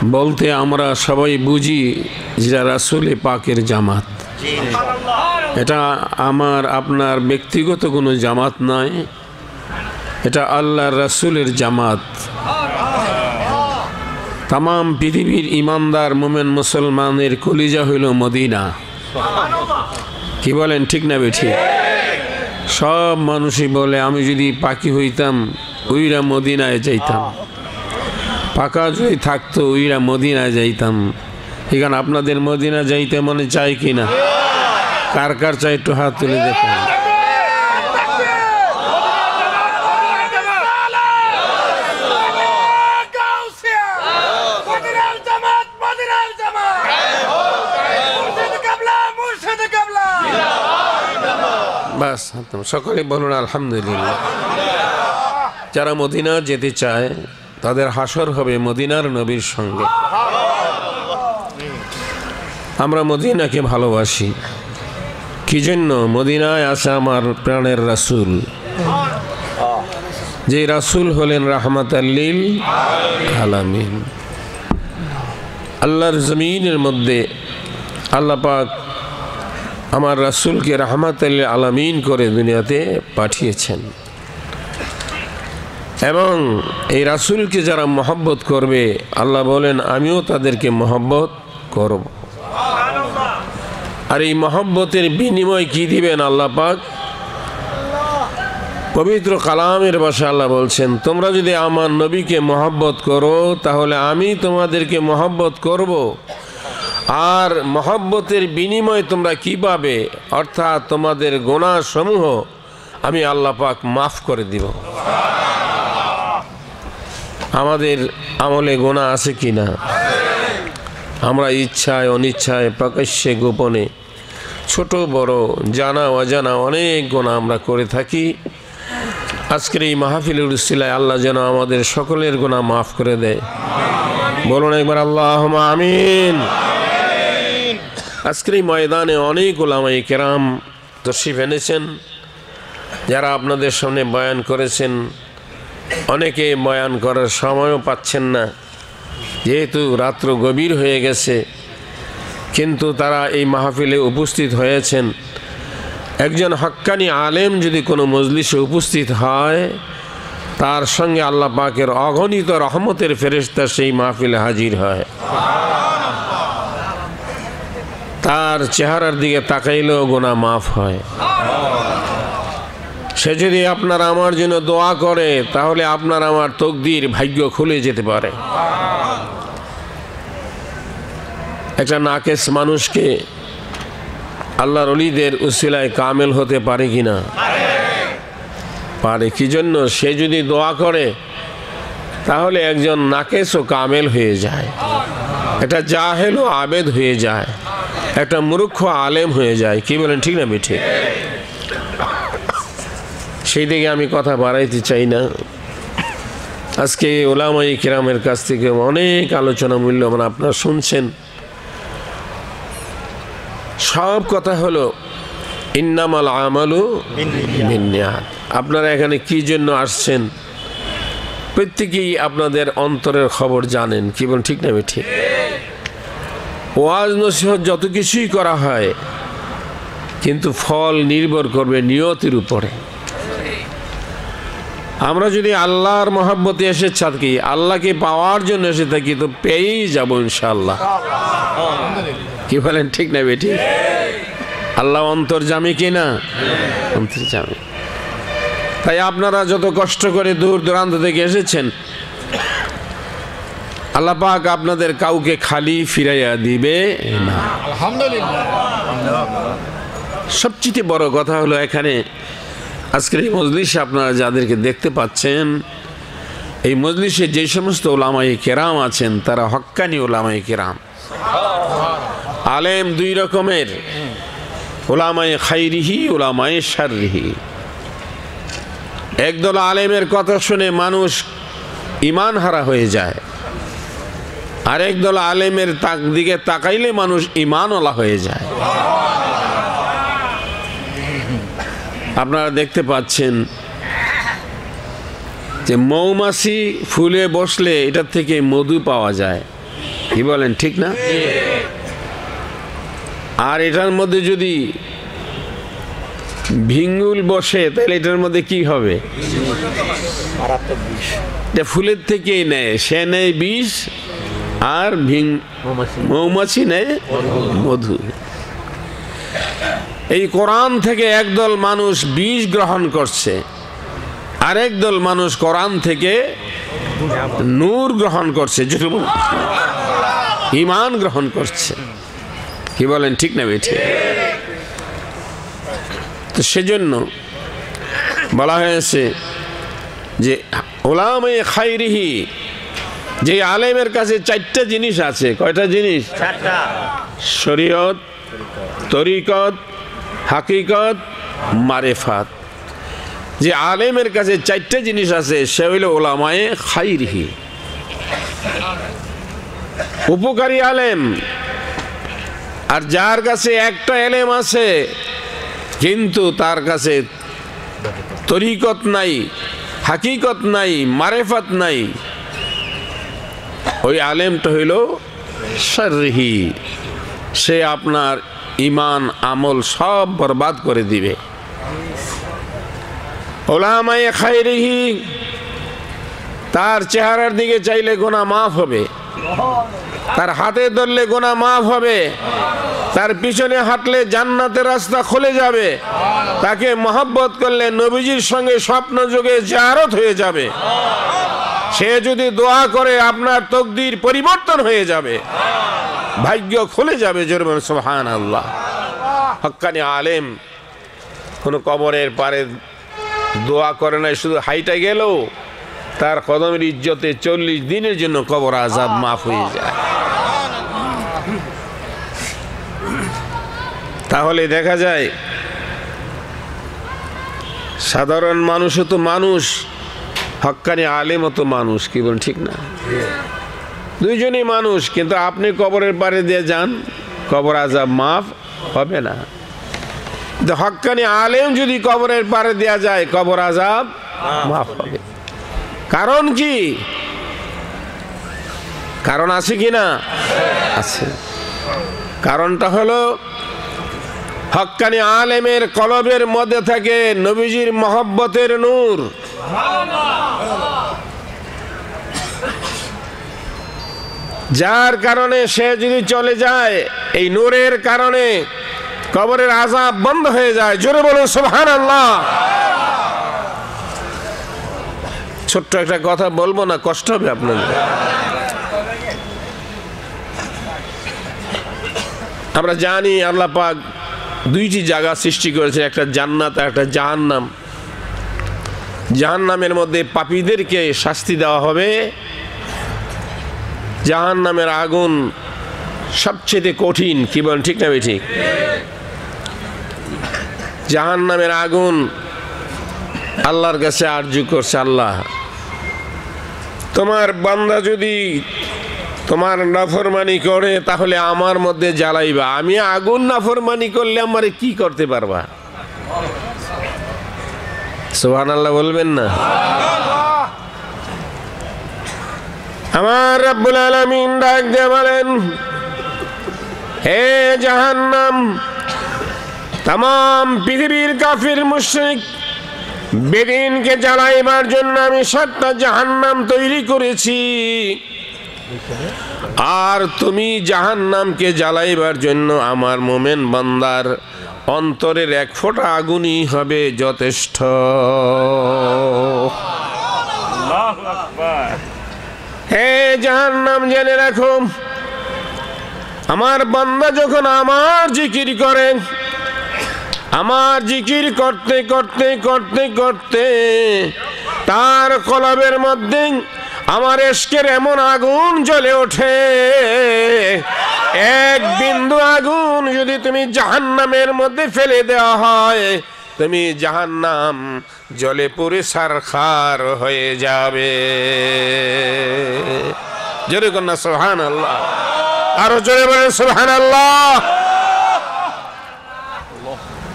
বলতে আমরা সবাই বুঝি যে রাসূল পাকের জামাত। এটা আমার আপনার ব্যক্তিগত কোনো জামাত নয়, এটা আল্লাহর রাসূলের জামাত। তামাম পৃথিবীর ইমানদার মোমেন মুসলমানের কলিজা হইল মদিনা। কি বলেন, ঠিক না বেঠিক? সব মানুষই বলে আমি যদি পাখি হইতাম উইরা মদিনায় যাইতাম, পাকা যদি থাকতো উইরা মদিনায় যাইতাম। এখানে আপনাদের মদিনা যাইতে মনে চাই কি না? কার কার চাই একটু হাত তুলে দেখুন। বাস সকলে বলুন আলহামদুলিল্লাহ। যারা মদিনা যেতে চায় তাদের হাসর হবে মদিনার নবীর সঙ্গে। আমরা মদিনাকে ভালোবাসি কি জন্য? মদিনায় আছে আমার প্রাণের রাসূল, যে রাসূল হলেন রাহমাতাল লিল আলামিন। আল্লাহর জমিনের মধ্যে আল্লাহ পাক আমার রাসূলকে রাহমাতাল লিল আলামিন করে দুনিয়াতে পাঠিয়েছেন, এবং এই রাসূলকে যারা মহব্বত করবে আল্লাহ বলেন আমিও তাদেরকে মহব্বত করব। আর এই মহব্বতের বিনিময় কি দিবেন আল্লাহ পাক? পবিত্র কালামের ভাষায় আল্লাহ বলছেন তোমরা যদি আমার নবীকে মহব্বত করো তাহলে আমি তোমাদেরকে মহব্বত করব। আর মহব্বতের বিনিময় তোমরা কি পাবে? অর্থাৎ তোমাদের গুনাহ সমূহ আমি আল্লাহ পাক মাফ করে দিব। আমাদের আমলে গুনাহ আছে কি না? আমরা ইচ্ছায় অনিচ্ছায় প্রকাশ্যে গোপনে ছোট বড় জানা অজানা অনেক গুনাহ আমরা করে থাকি। আজকের এই মাহফিলের উসিলায় আল্লাহ যেন আমাদের সকলের গুনাহ মাফ করে দেয়। বলুন একবার আল্লাহুম্মা আমিন। আজকের এই ময়দানে অনেক উলামায়ে কেরাম তশরিফ এনেছেন, যারা আপনাদের সামনে বয়ান করেছেন। অনেকে বয়ান করার সময়ও পাচ্ছেন না, যেহেতু রাত্র গভীর হয়ে গেছে, কিন্তু তারা এই মাহফিলে উপস্থিত হয়েছেন। একজন হক্কানি আলেম যদি কোনো মজলিসে উপস্থিত হয় তার সঙ্গে আল্লাহ পাকের অগণিত রহমতের ফেরেশতা সেই মাহফিলে হাজির হয়। তার চেহারার দিকে তাকাইলেও গুনাহ মাফ হয়। সে যদি আপনার আমার জন্য দোয়া করে তাহলে আপনার আমার তকদির ভাগ্য খুলে যেতে পারে। একটা নাকেস মানুষকে আল্লাহর ওলিদের উসিলায় কামেল হতে পারে কিনা? পারে। কি জন্য? সে যদি দোয়া করে তাহলে একজন নাকেস ও কামেল হয়ে যায়, একটা জাহেল ও আবেদ হয়ে যায়, একটা মূর্খ আলেম হয়ে যায়। কি বলেন, ঠিক না বেঠিক? সেই দিকে আমি কথা বাড়াইতে চাই না। আজকে উলামায়ে কিরামের কাছ থেকে অনেক আলোচনা মূল্যবান আপনারা শুনছেন। সব কথা হলো ইন্নামাল আমালু বিন্নিয়াত। আপনারা এখানে কি জন্য আসছেন প্রত্যেকেই আপনাদের অন্তরের খবর জানেন। কি বলেন, ঠিক না বেঠিক? ওয়াজ নসিহত যত কিছুই করা হয় কিন্তু ফল নির্ভর করবে নিয়তের উপরে। আমরা যদি আল্লাহর মহব্বতে এসে থাকি, আল্লাহকে পাওয়ার জন্য এসে থাকি, তো পেয়েই যাবো ইনশাআল্লাহ। কি বলেন, ঠিক না বেটি? আল্লাহ অন্তর্যামী কিনা? অন্তর্যামী। তাই আপনারা যত কষ্ট করে দূর দূরান্ত থেকে এসেছেন, আল্লাহ পাক আপনাদের কাউকে খালি ফিরাইয়া দিবে না। আলহামদুলিল্লাহ। সবচেয়ে বড় কথা হলো এখানে আজকের এই মজলিসে আপনারা যাদেরকে দেখতে পাচ্ছেন, এই মজলিসে যে সমস্ত উলামায়ে কেরাম আছেন তারা হক্কানি উলামায়ে কেরাম। আলেম দুই রকমের, উলামায়ে খাইরিহি, উলামায়ে শাররিহি। একদল আলেমের কথা শুনে মানুষ ঈমান হারা হয়ে যায়, আরেক দল আলেমের দিকে তাকাইলে মানুষ ঈমানওয়ালা হয়ে যায়। আপনারা দেখতে পাচ্ছেন যে মৌমাছি ফুলে বসলে এটার থেকে মধু পাওয়া যায়, কি বলেন, ঠিক না? আর এটার মধ্যে যদি ভিঙ্গুল বসে তাহলে এটার মধ্যে কি হবে? ফুলের থেকেই নেয়, সে নেয় বিষ আর মৌমাছি নেয় মধু। এই কোরআন থেকে একদল মানুষ বিষ গ্রহণ করছে, আরেক দল মানুষ কোরআন থেকে নূর গ্রহণ করছে, ঈমান গ্রহণ করছে। কি বলেন, ঠিক না বেঠি? তো সেজন্য বলা হয়েছে যে উলামায়ে খায়রিহি, যে আলেমের কাছে 4টা জিনিস আছে। কয়টা জিনিস? 4টা। শরীয়ত, তরিকত, হাকিকত, মারিফাত। যে আলেমের কাছে 4টা জিনিস আছে সে হইল উলামায়ে খায়রিহি, উপকারী আলেম। আর যার কাছে একটা এলেম আছে কিন্তু তার কাছে তরিকত নাই, হাকিকত নাই, মারিফাত নাই, ওই আলেমটা হইল শাররিহি। সে আপনার ঈমান আমল সব বরবাদ করে দিবে। উলামায়ে খায়রিহি, তার চেহারার দিকে চাইলে গুনাহ মাফ হবে, তার হাতে ধরলে গুনাহ মাফ হবে, তার পিছনে হাঁটলে জান্নাতের রাস্তা খুলে যাবে, তাকে মহব্বত করলে নবীজির সঙ্গে স্বপ্ন যোগে জিয়ারত হয়ে যাবে, সে যদি দোয়া করে আপনার তকদির পরিবর্তন হয়ে যাবে, ভাগ্য খুলে যাবে। জোরে বলুন সুবহানাল্লাহ। হক্কানি আলেম কোন কবরের পারে দোয়া করে নাই, শুধু হাইটা গেল তার কদমের ইজ্জতে 40 দিনের জন্য কবর আযাব মাফ হয়ে যায়। তাহলে দেখা যায় সাধারণ মানুষও তো মানুষ, হক্কানি আলেমও তো মানুষ। কি বলেন, ঠিক না? দুইজনই মানুষ, কিন্তু আপনি কবরের পারে দিয়ে যান, কবর আযাব মাফ হবে না। হক্কানি আলেম যদি কবরের পারে দেয়া যায়, কবর আযাব মাফ হবে। কারণ কি? কারণ আছে কি না? আছে। কারণটা হলো হক্কানি আলেমের কলবের মধ্যে থাকে নবীজির মহব্বতের নূর। যার কারণে সে যদি চলে যায়, এই নূরের কারণে কবরের আযাব বন্ধ হয়ে যায়। জোরে বলুন সুবহানাল্লাহ। ছোট্ট একটা কথা বলবো না, কষ্ট হবে আপনাদের। আমরা জানি আল্লাহ পাক 2টি জায়গা সৃষ্টি করেছে, একটা জান্নাত আর একটা জাহান্নাম। জাহান্নামের মধ্যে পাপীদেরকে শাস্তি দেওয়া হবে। জাহান্নামের আগুন সবচেয়ে কঠিন। কি বলেন, ঠিক না ঠিক? জাহান্নামের আগুন আল্লাহর কাছে আরজু করছে, আল্লাহ তোমার বান্দা যদি তোমার নাফরমানি করে তাহলে আমার মধ্যে জ্বালাইবা, আমি আগুন নাফরমানি করলে আমারে কি করতে পারবা? সুবহানাল্লাহ বলবেন না? আমার রব্বুল আলামিন ডাক দিয়ে বলেন, হে জাহান্নাম, तमाम পৃথিবীর কাফির মুশরিক বেদিনকে জ্বালাইবার জন্য আমি 7টা জাহান্নাম তৈরি করেছি, আর তুমি জাহান্নামকে জ্বালাইবার জন্য আমার মোমেন বান্দার অন্তরের 1 ফোঁটা আগুনই হবে যথেষ্ট। আল্লাহু আকবার। হে জাহান্নাম, জেনে রাখো, আমার বান্দা যখন আমার জিকির করে, আমার জিকির করতে করতে করতে করতে তার কলবের মধ্যে আমার ইশকের এমন আগুন জ্বলে ওঠে, 1 বিন্দু আগুন যদি তুমি জাহান্নামের মধ্যে ফেলে দেওয়া হয়, তুমি জাহান্নাম জ্বলে পুড়ে ছারখার হয়ে যাবে। জোরে কন্যা সুবহানাল্লাহ, আরো জোরে বলেন সুবহানাল্লাহ।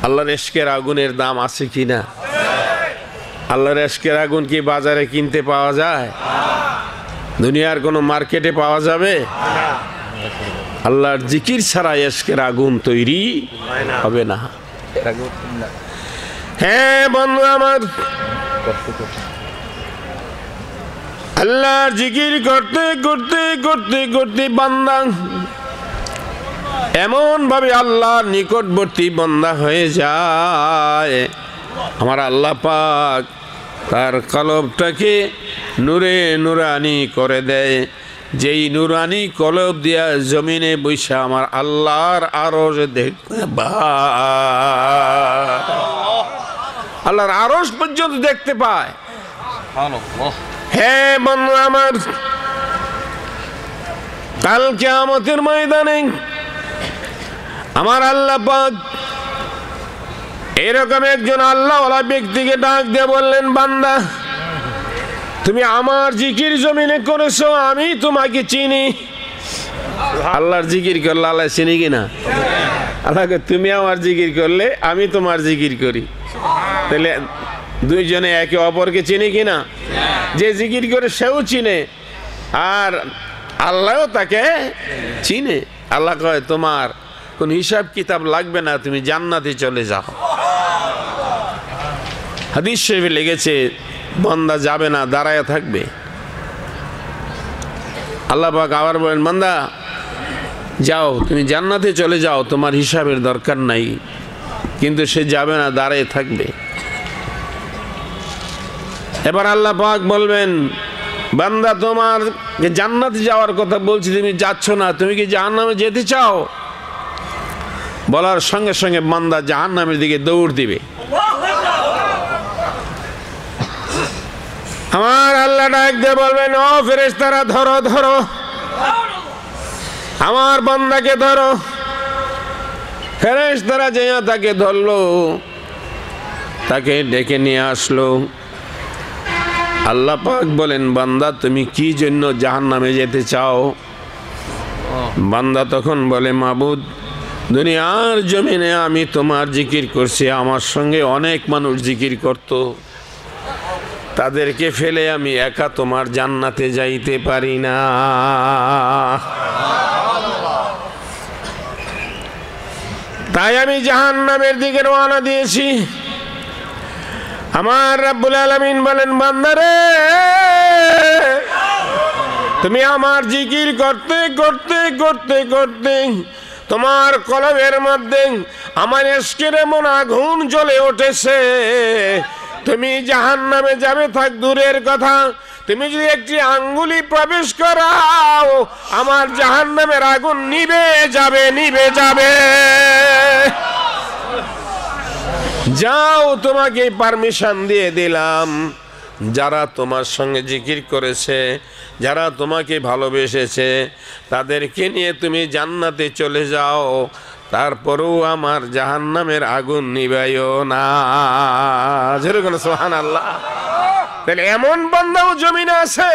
আল্লাহর ইশকের আগুনের দাম আছে কিনা? আল্লাহর ইশকের আগুন কি বাজারে কিনতে পাওয়া যায়? দুনিয়ার কোনো মার্কেটে পাওয়া যাবে? আল্লাহর জিকির ছাড়া এশকের আগুন তৈরি হবে না। হ্যাঁ বন্ধু আমার, আল্লাহর জিকির করতে করতে করতে করতে বান্দা এমন ভাবে আল্লাহর নিকটবর্তী বান্দা হয়ে যায়, আমার আল্লাহ পাক তার কলবটাকে নূরে নূরানি করে দেয়। যেই নূরানি কলব দিয়া জমিনে বৈশা আমার আল্লাহর আরশ দেখতে পায়, আল্লাহর আরশ পর্যন্ত দেখতে পায়। হে বন্ধু আমার, কাল কিয়ামতের ময়দানে আমার আল্লাহ পাক এরকম একজন আল্লাহওয়ালা ব্যক্তিকে ডাক দিয়ে বললেন, বান্দা তুমি আমার জিকির জমিনে করেছো, আমি তোমাকে চিনি। আল্লাহর জিকির করলে আল্লাহ চিনি কিনা? আল্লাহকে তুমি আমার জিকির করলে আমি তোমার জিকির করি, তাহলে দুইজনে একে অপরকে চিনি কিনা? যে জিকির করে সেও চিনে আর আল্লাহও তাকে চিনে। আল্লাহ কয় তোমার কোন হিসাব কিতাব লাগবে না, তুমি জান্নাতে চলে যাও। হাদিস শরীফে লেগেছে বান্দা যাবে না, দাঁড়ায় থাকবে। আল্লাহ পাক আবার বলেন, বান্দা যাও, তুমি জান্নাতে চলে যাও, তোমার হিসাবের দরকার নাই। কিন্তু সে যাবে না, দাঁড়ায় থাকবে। এবার আল্লাহ পাক বলবেন, বান্দা তোমার জান্নাতে যাওয়ার কথা বলছি, তুমি যাচ্ছ না, তুমি কি জাহান্নামে যেতে চাও? বলার সঙ্গে সঙ্গে বান্দা জাহান্নামের দিকে দৌড় দিবে। আমার আল্লাহ ডাক দিয়ে বলবেন, ও ফেরেশতারা ধরো ধরো, আমার বান্দাকে ধরো। ফেরেশতারা যে তাকে ধরলো, তাকে ডেকে নিয়ে আসলো। আল্লাহ পাক বলেন, বান্দা তুমি কি জন্য জাহান্নামে যেতে চাও? বান্দা তখন বলে, মাবুদ দুনিয়ার জমিনে আমি তোমার জিকির করছি, আমার সঙ্গে অনেক মানুষ জিকির করত, তাদেরকে ফেলে আমি একা তোমার জান্নাতে যাইতে পারি না। তাই আমি জাহান্নামের দিকে রওনা দিয়েছি। আমার রাব্বুল আলামিন বলেন, বান্দারে তুমি আমার জিকির করতে করতে করতে করতে তোমার কলবের মধ্যে আমার ইশকের এমন আগুন জ্বলে উঠেছে, তুমি জাহান্নামে যাবে থাক দূরের কথা, তুমি যদি একটি আঙ্গুলি প্রবেশ করাও আমার জাহান্নামের আগুন নিভে যাবে, নিভে যাবে। যাও, তোমাকে পারমিশন দিয়ে দিলাম, যারা তোমার সঙ্গে জিকির করেছে, যারা তোমাকে ভালোবেসেছে, তাদেরকে নিয়ে তুমি জান্নাতে চলে যাও, তারপরেও আমার জাহান্নামের আগুন নিভাইও না। যেরকম সুবহানাল্লাহ। তাহলে এমন বান্দাও জমিনে আছে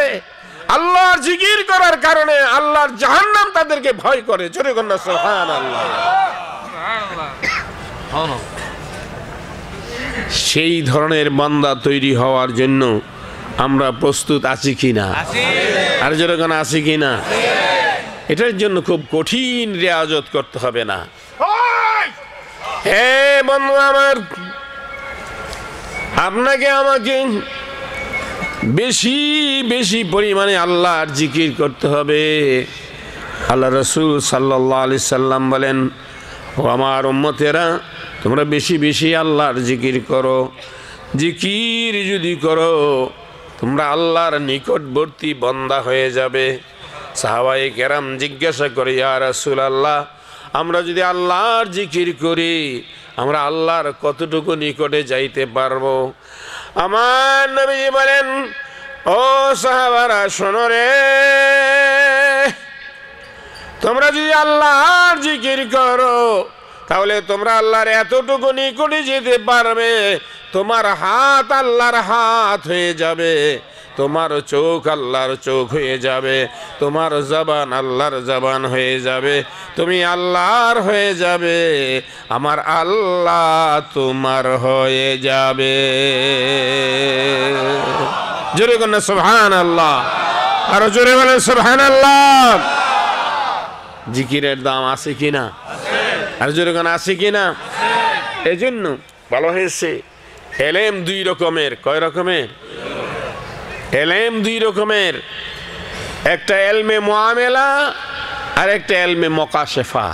আল্লাহর জিকির করার কারণে আল্লাহর জাহান্নাম তাদেরকে ভয় করে। যেরকম সুবহানাল্লাহ। সেই ধরনের বান্দা তৈরি হওয়ার জন্য আমরা প্রস্তুত আছি কিনা? আর যেরকম আছি কিনা? এটার জন্য খুব কঠিন রিয়াজত করতে হবে না। হে বন্ধু আমার, আপনাকে আমাকে বেশি বেশি পরিমাণে আল্লাহর জিকির করতে হবে। আল্লাহ রাসূল সাল্লাল্লাহু আলাইহি সাল্লাম বলেন, ও আমার উম্মতেরা, তোমরা বেশি বেশি আল্লাহর জিকির করো। জিকির যদি করো তোমরা আল্লাহর নিকটবর্তী বান্দা হয়ে যাবে। সাহাবায়ে কেরাম জিজ্ঞাসা করে, ইয়া রাসূলুল্লাহ, আমরা যদি আল্লাহর জিকির করি আমরা আল্লাহর কতটুকু নিকটে যাইতে পারবো? আমার নবী বলেন, ও সাহাবারা শোনো রে, তোমরা যদি আল্লাহর জিকির করো তাহলে তোমরা আল্লাহর এতটুকু নিকটে যেতে পারবে, তোমার হাত আল্লাহর হাত হয়ে যাবে, তোমার চোখ আল্লাহর চোখ হয়ে যাবে, তোমার জবান আল্লাহর জবান হয়ে যাবে, তুমি আল্লাহর হয়ে যাবে, আমার আল্লাহ তোমার হয়ে যাবে। জোরে বলেন সুবহানাল্লাহ। আরো জোরে বলেন সুবহানাল্লাহ। জিকিরের দাম আছে কিনা? আর জোরে কোন আছে কিনা? এজন্য ভালো হয়েছে এলেম দুই রকমের। কয় রকমের? এলেম দুই রকমের, একটা এলমে মুআমেলা আর একটা এলমে মুকাশেফা।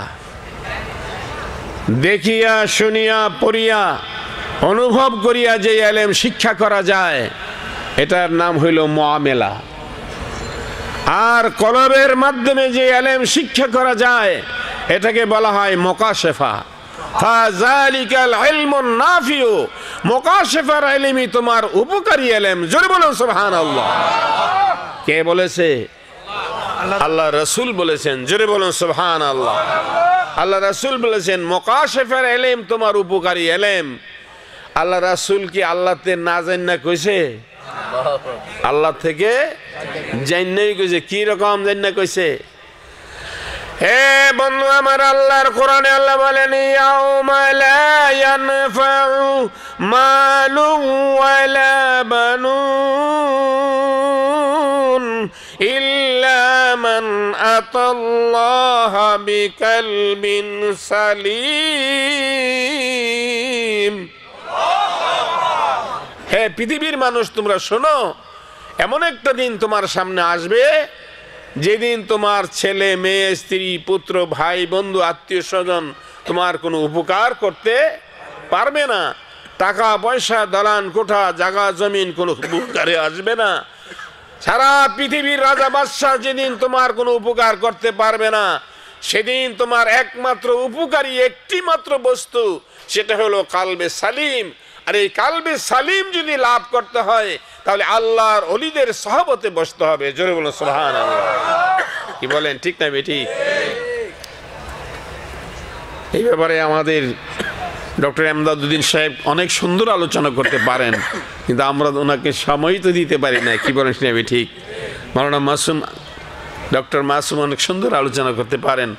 দেখিয়া শুনিয়া পড়িয়া অনুভব করিয়া যে এলেম শিক্ষা করা যায় এটার নাম হইল মুআমেলা। আর কলবের মাধ্যমে যে এলেম শিক্ষা করা যায় এটাকে বলা হয় মুকাশেফা। ফাযালিকাল ইলমুন নাফিউ, মুকাশেফার ইলমই তোমার উপকারী ইলম। জোরে বলুন সুবহানাল্লাহ। কে বলেছে? আল্লাহ রাসূল বলেছেন। জোরে বলুন সুবহানাল্লাহ। আল্লাহ রাসূল বলেছেন মুকাশেফার ইলম তোমার উপকারী ইলম। আল্লাহ রাসূল কি আল্লাহতে না জান্না কইছে? আল্লাহ থেকে জান্নাই কইছে। কি রকম জান্না কইছে? হে বন্ধু আমার, আল্লাহর কোরআনে আল্লাহ বলেন ইয়াউমা লা ইয়ানফাউ মালু ওয়ালা বানুন ইল্লা মান আতাল্লাহা বিকলবিন সালিম। হে পৃথিবীর মানুষ তোমরা শোনো, এমন একটা দিন তোমার সামনে আসবে যেদিন তোমার ছেলে মেয়ে স্ত্রী পুত্র ভাই বন্ধু আত্মীয় স্বজন তোমার কোনো উপকার করতে পারবে না। টাকা পয়সা দালান কোঠা জায়গা জমিন কোনো উপকারে আসবে না। সারা পৃথিবীর রাজা বাদশাহ যেদিন তোমার কোনো উপকার করতে পারবে না, সেদিন তোমার একমাত্র উপকারী একটি মাত্র বস্তু, সেটা হলো কালবে সালিম। আর এই কালবে সালিম যদি লাভ করতে হয় তাহলে আল্লাহর ওলিদের সহবতে বসতে হবে। জোরে বলুন সুবহানাল্লাহ। কি বলেন, ঠিক না বেঠিক? এই ব্যাপারে আমাদের ডক্টর এমদাদউদ্দিন সাহেব অনেক সুন্দর আলোচনা করতে পারেন, কিন্তু আমরা ওনাকে সময় তো দিতে পারি না। কি বলেন, ঠিক না বেঠিক? মাওলানা মাসুম, ডক্টর মাসুম অনেক সুন্দর আলোচনা করতে পারেন,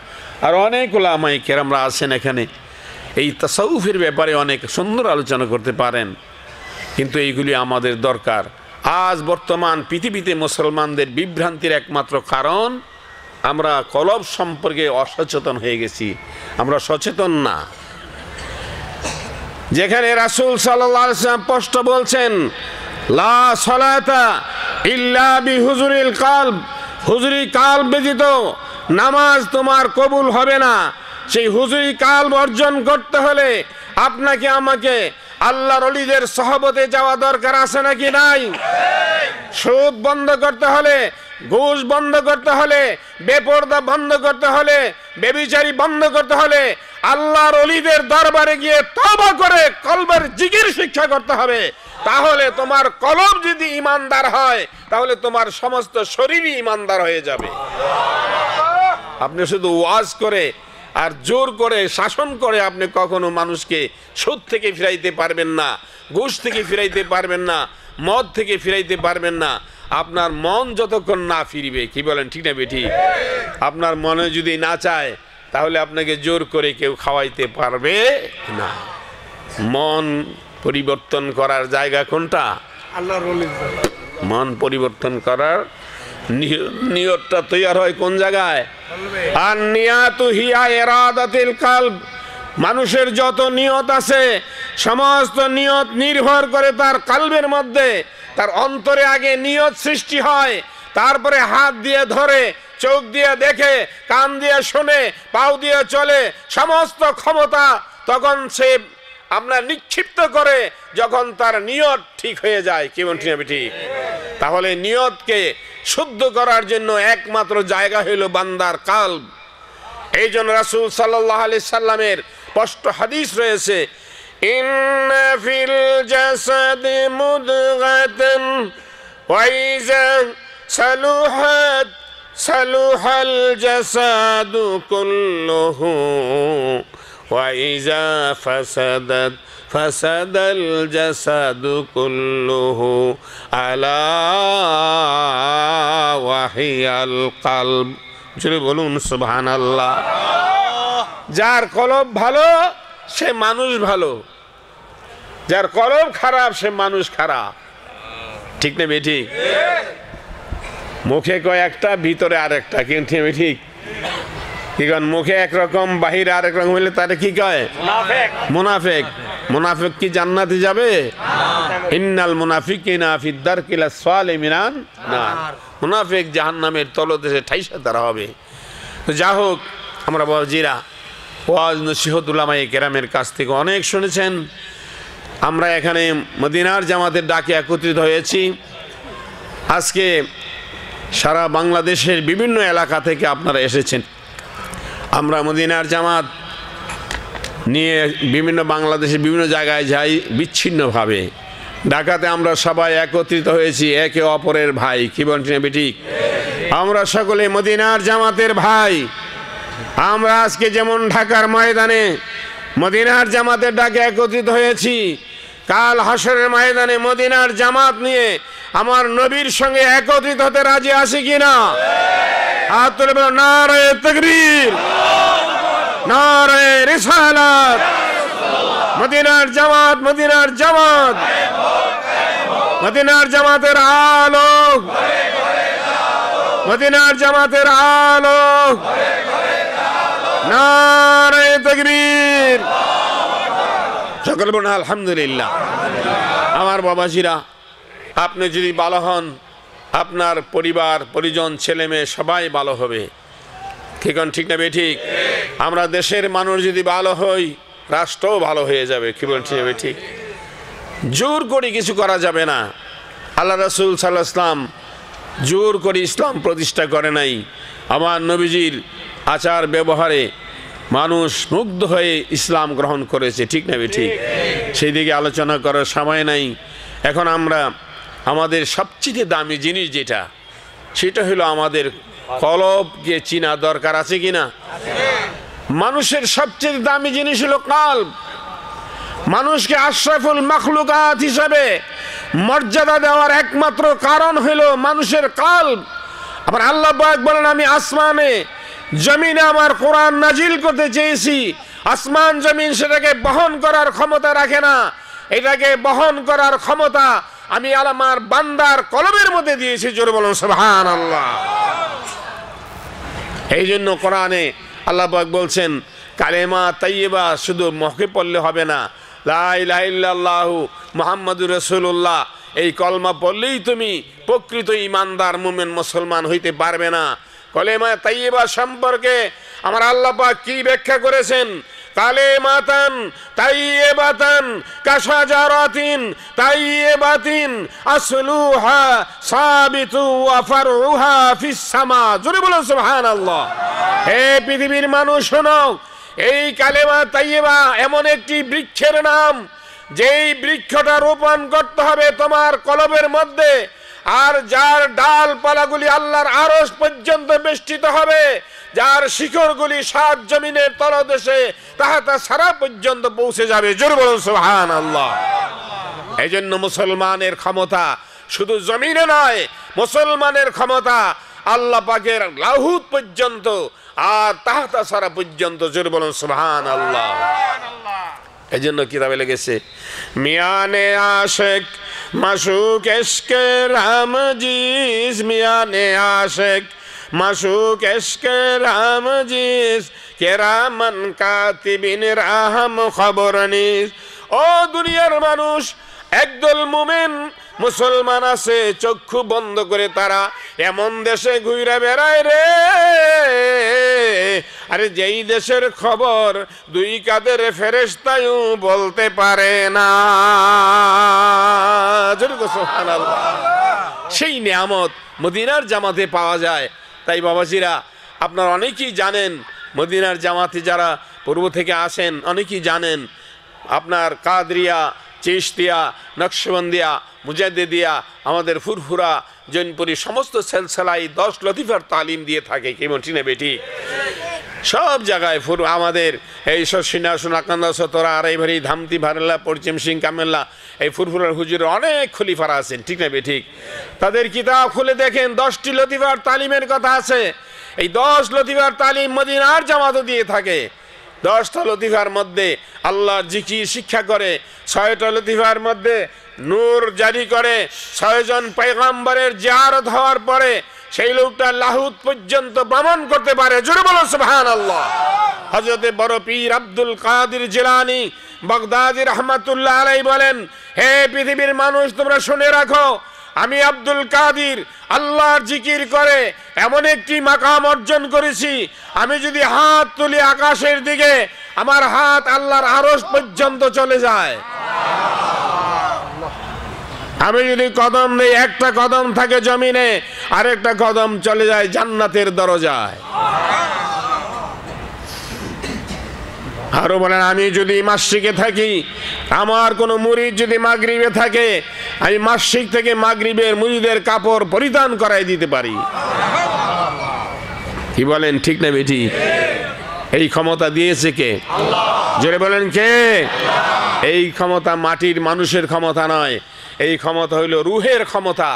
আর অনেক উলামায়ে কেরামরা আছেন এখানে, এই তাসাউফের ব্যাপারে অনেক সুন্দর আলোচনা করতে পারেন। কিন্তু এইগুলি আমাদের দরকার। আজ বর্তমান পৃথিবীতে মুসলমানদের বিভ্রান্তির একমাত্র কারণ আমরা কলব সম্পর্কে অসচেতন হয়ে গেছি, আমরা সচেতন না। যেখানে রাসূল সাল্লাল্লাহু আলাইহি ওয়াসাল্লাম স্পষ্ট বলছেন লা সালাতা ইল্লা বিহুজুরিল কলব, হুজুরি কালব ব্যতীত নামাজ তোমার কবুল হবে না। সেই হুজুরি কালব অর্জন করতে হলে আপনাকে আমাকে আল্লাহর ওলিদের সহবতে যাওয়া দরকার আছে নাকি নাই? সুদ বন্ধ করতে হলে, ঘুষ বন্ধ করতে হলে, বেপরদা বন্ধ করতে হলে, বেবিচারি বন্ধ করতে হলে আল্লাহর ওলিদের দরবারে গিয়ে তওবা করে কলবের জিকির শিক্ষা করতে হবে। তাহলে তোমার কলব যদি ইমানদার হয় তাহলে তোমার সমস্ত শরীরই ইমানদার হয়ে যাবে। আপনি শুধু ওয়াজ করে আর জোর করে শাসন করে আপনি কখনো মানুষকে সুদ থেকে ফিরাইতে পারবেন না, ঘুষ থেকে ফিরাইতে পারবেন না, মদ থেকে ফিরাইতে পারবেন না। আপনার মন যতক্ষণ না ফিরবে, কি বলেন, ঠিক না বেঠিক? আপনার মনে যদি না চায় তাহলে আপনাকে জোর করে কেউ খাওয়াইতে পারবে না। মন পরিবর্তন করার জায়গা কোনটা? আল্লাহর ওলির। মন পরিবর্তন করার নিয়তটা তৈরি হয় কোন জায়গায়? আর নিয়াতু হিয়া ইরাদাতিল কলব। মানুষের যত নিয়ত আছে সমস্ত নিয়ত নির্ভর করে তার কলবের মধ্যে। তার অন্তরে আগে নিয়ত সৃষ্টি হয়, তারপরে হাত দিয়ে ধরে, চোখ দিয়ে দেখে, কান দিয়ে শোনে, পাও দিয়ে চলে, সমস্ত ক্ষমতা তখন সে আপনার নিক্ষিপ্ত করে যখন তার নিয়ত ঠিক হয়ে যায়। কেমন, ঠিক না ঠিক? তাহলে নিয়তকে শুদ্ধ করার জন্য একমাত্র জায়গা হইল বান্দার কলব। এই জন্য রাসূল সাল্লাল্লাহু আলাইহি সাল্লামের স্পষ্ট হাদিস রয়েছে, ইন্না ফিল জাসাদি মুদগাতান ওয়া ইযা সালুহাত সালুহাল জাসাদু কুল্লুহু ওয়া ইযা ফাসাদাত ফাসাদাল জাসাদু কুল্লুহু আলা ওয়াহিয়াল কলব। জোরে বলুন সুবহানাল্লাহ। যার কলব ভালো সে মানুষ ভালো, যার কলব খারাপ সে মানুষ খারাপ। ঠিক না বেঠিক? মুখে কয় একটা, ভিতরে আরেকটা, কিন্তু ঠিক কি কন? মুখে একরকম, বাহিরে আরেক রকম হইলে তারে কি কয়? মুনাফিক। মুনাফিক কি জান্নাতে যাবে? ইন্নাল মুনাফিকিনা ফিদ দারকিল আসফালি মিনান নার। মুনাফিক জাহান্নামের তলদেশে ঠাইসা তারা হবে। তো যা হোক, আমরা বাবাজিরা ওয়াজ নসিহত উলামায়ে কেরামের কাছ থেকে অনেক শুনেছেন। আমরা এখানে মদিনার জামাতের ডাকে একত্রিত হয়েছি। আজকে সারা বাংলাদেশের বিভিন্ন এলাকা থেকে আপনারা এসেছেন। আমরা মদিনার জামাত নিয়ে বিভিন্ন বাংলাদেশের বিভিন্ন জায়গায় যাই বিচ্ছিন্নভাবে। ঢাকাতে আমরা সবাই একত্রিত হয়েছি, একে অপরের ভাই। কি বলছেন ঠিক? আমরা সকলে মদিনার জামাতের ভাই। আমরা আজকে যেমন ঢাকার ময়দানে মদিনার জামাতের ডাকে একত্রিত হয়েছি, কাল হাসরের ময়দানে মদিনার জামাত নিয়ে আমার নবীর সঙ্গে একত্রিত হতে রাজি আছি কিনা? হাত তুলে বলো নারে তাকবীর, নারে রিসালাত। মদিনার জামাত, মদিনার জামাত, মদিনার জামাতের আলো, মদিনার জামাতের আলো, নারে তাকবীর। সকল বলুন আলহামদুলিল্লাহ। আমার বাবাজিরা, আপনি যদি ভালো হন, আপনার পরিবার পরিজন ছেলে মেয়ে সবাই ভালো হবে। ঠিক না বেঠিক? আমরা দেশের মানুষ যদি ভালো হই, রাষ্ট্রও ভালো হয়ে যাবে। কি বলছেন ঠিক? জোর করে কিছু করা যাবে না। আল্লাহ রাসূল সাল্লাল্লাহু আলাইহি ওয়াসাল্লাম জোর করে ইসলাম প্রতিষ্ঠা করে নাই। আমার নবীজির আচার ব্যবহারে মানুষ মুগ্ধ হয়ে ইসলাম গ্রহণ করেছে। ঠিক না বেঠিক? সেই দিকে আলোচনা করার সময় নাই। এখন আমরা আমাদের সবচেয়ে দামি জিনিস যেটা, সেটা হলো আমাদের কলবকে চিনা দরকার। আছে কিনা? মানুষের সবচেয়ে দামি জিনিস হলো কলব। মানুষকে আশরাফুল মাখলুকাত হিসাবে মর্যাদা দেওয়ার একমাত্র কারণ হলো মানুষের কলব। আবার আল্লাহ পাক বলেন, আমি আসমানে জমিনে আমার কোরআন নাজিল করতে চেয়েছি, আসমান জমিন সেটাকে বহন করার ক্ষমতা রাখে না। এটাকে বহন করার ক্ষমতা আমি আমার বান্দার কলবের মধ্যে দিয়েছি। জোরে বলুন সুবহানাল্লাহ। এই জন্য কোরআনে আল্লাহ পাক বলছেন, কালেমা তাইয়্যিবা শুধু মুখে পড়লে হবে না, লা ইলাহা ইল্লাল্লাহু মুহাম্মাদুর রাসূলুল্লাহ, এই কলমা পড়লেই তুমি প্রকৃত ঈমানদার মুমিন মুসলমান হইতে পারবে না। কালেমা তাইয়্যিবা সম্পর্কে আমার আল্লাহ পাক কি ব্যাখ্যা করেছেন? কালেমাতান তাইয়্যিবাতান কাশাজারাতিন তাইয়্যিবাতিন আসলুহা সাবিতু ওয়া ফারউহা ফিস সামা। জোরে বলুন সুবহানাল্লাহ। হে পৃথিবীর মানুষ শোনো, এই কালেমা তাইয়্যিবা এমন একটি বৃক্ষের নাম, যেই বৃক্ষটা রোপণ করতে হবে তোমার কলবের মধ্যে, আর যার ডালপালাগুলি আল্লাহর আরশ পর্যন্ত বেষ্টিত হবে, যার শিকড়গুলি সাত জমিনের তলদেশে তাহাতা সারা পর্যন্ত পৌঁছে যাবে। জোরে বলুন সুবহানাল্লাহ। এই জন্য মুসলমানের ক্ষমতা শুধু জমিনে নয়, মুসলমানের ক্ষমতা আল্লাহ পাকের লাহুত পর্যন্ত আর তাহাতা সারা পর্যন্ত। জোরে বলুন সুবহানাল্লাহ। এই জন্য কিতাবে লেগেছে, মিয়ানে আশেক মাশুক এশকে রাম জিস, মিয়ানে আশেক মাশুক এশকে রাম জিস, কেরামান কাতিবিন রাহম খবর নিস। ও দুনিয়ার মানুষ, একদল মুমিন মুসলমান আছে, চক্ষু বন্ধ করে তারা এমন দেশে ঘুরে বেড়ায় রে, আরে যেই দেশের খবর দুই কাদের ফেরেশতাও বলতে পারে না। সুবহানাল্লাহ। সেই নিয়ামত মদিনার জামাতে পাওয়া যায়। তাই বাবাজিরা, আপনারা অনেকেই জানেন, মদিনার জামাতে যারা পূর্ব থেকে আসেন অনেকেই জানেন, আপনার কাদরিয়া, চিশতিয়া, নকশবন্দিয়া, মুজাদ্দিদিয়া, আমাদের ফুরফুরা, জৈনপুরি সমস্ত সেলসেলাই 10 লতিফার তালিম দিয়ে থাকে। কেমন ঠিক না বেটি? সব জায়গায় আমাদের এই শশিনা সোনাকান্দা সতরা আড়াইভারি ধামতি ভারেলা পশ্চিম সিং কামেল্লা, এই ফুরফুরার হুজুরের অনেক খলিফারা আছেন। ঠিক না বেঠিক? তাদের কিতাব খুলে দেখেন 10টি লতিফার তালিমের কথা আছে। এই 10 লতিফার তালিম মদিনার জামাতও দিয়ে থাকে। 10টা লতিফার মধ্যে আল্লাহর জিকির শিক্ষা করে, 6টা লতিফার মধ্যে নূর জারি করে, 6 জন পয়গম্বরের জিয়ারত হওয়ার পরে সেই লোকটা লাহুত পর্যন্ত ভ্রমণ করতে পারে। জোরে বলো সুবহানাল্লাহ। হযরতে বড় পীর আব্দুল কাদের জিলানী বাগদাদী রাহমাতুল্লাহ আলাইহি বলেন, হে পৃথিবীর মানুষ, তোমরা শুনে রাখো, আমি আব্দুল কাদের আল্লাহর জিকির করে এমন একটি মাকাম অর্জন করেছি, আমি যদি হাত তুলি আকাশের দিকে, আমার হাত আল্লাহর আরশ পর্যন্ত চলে যায়। আমি যদি কদম নেই, একটা কদম থাকে জমিনে, আরেকটা কদম চলে যায় জান্নাতের দরজায়। আরো বলেন, আমি যদি মাসিকে থাকি, আমার কোন মুরিদ যদি মাগরিবে থাকে, আমি মাসিক থেকে মাগরিবের মুরিদের কাপড় পরিধান করাই দিতে পারি। কি বলেন, ঠিক না বেটি? এই ক্ষমতা দিয়েছে কে? জোরে বলেন কে? এই ক্ষমতা মাটির মানুষের ক্ষমতা নয়, এই ক্ষমতা হইল রুহের ক্ষমতা।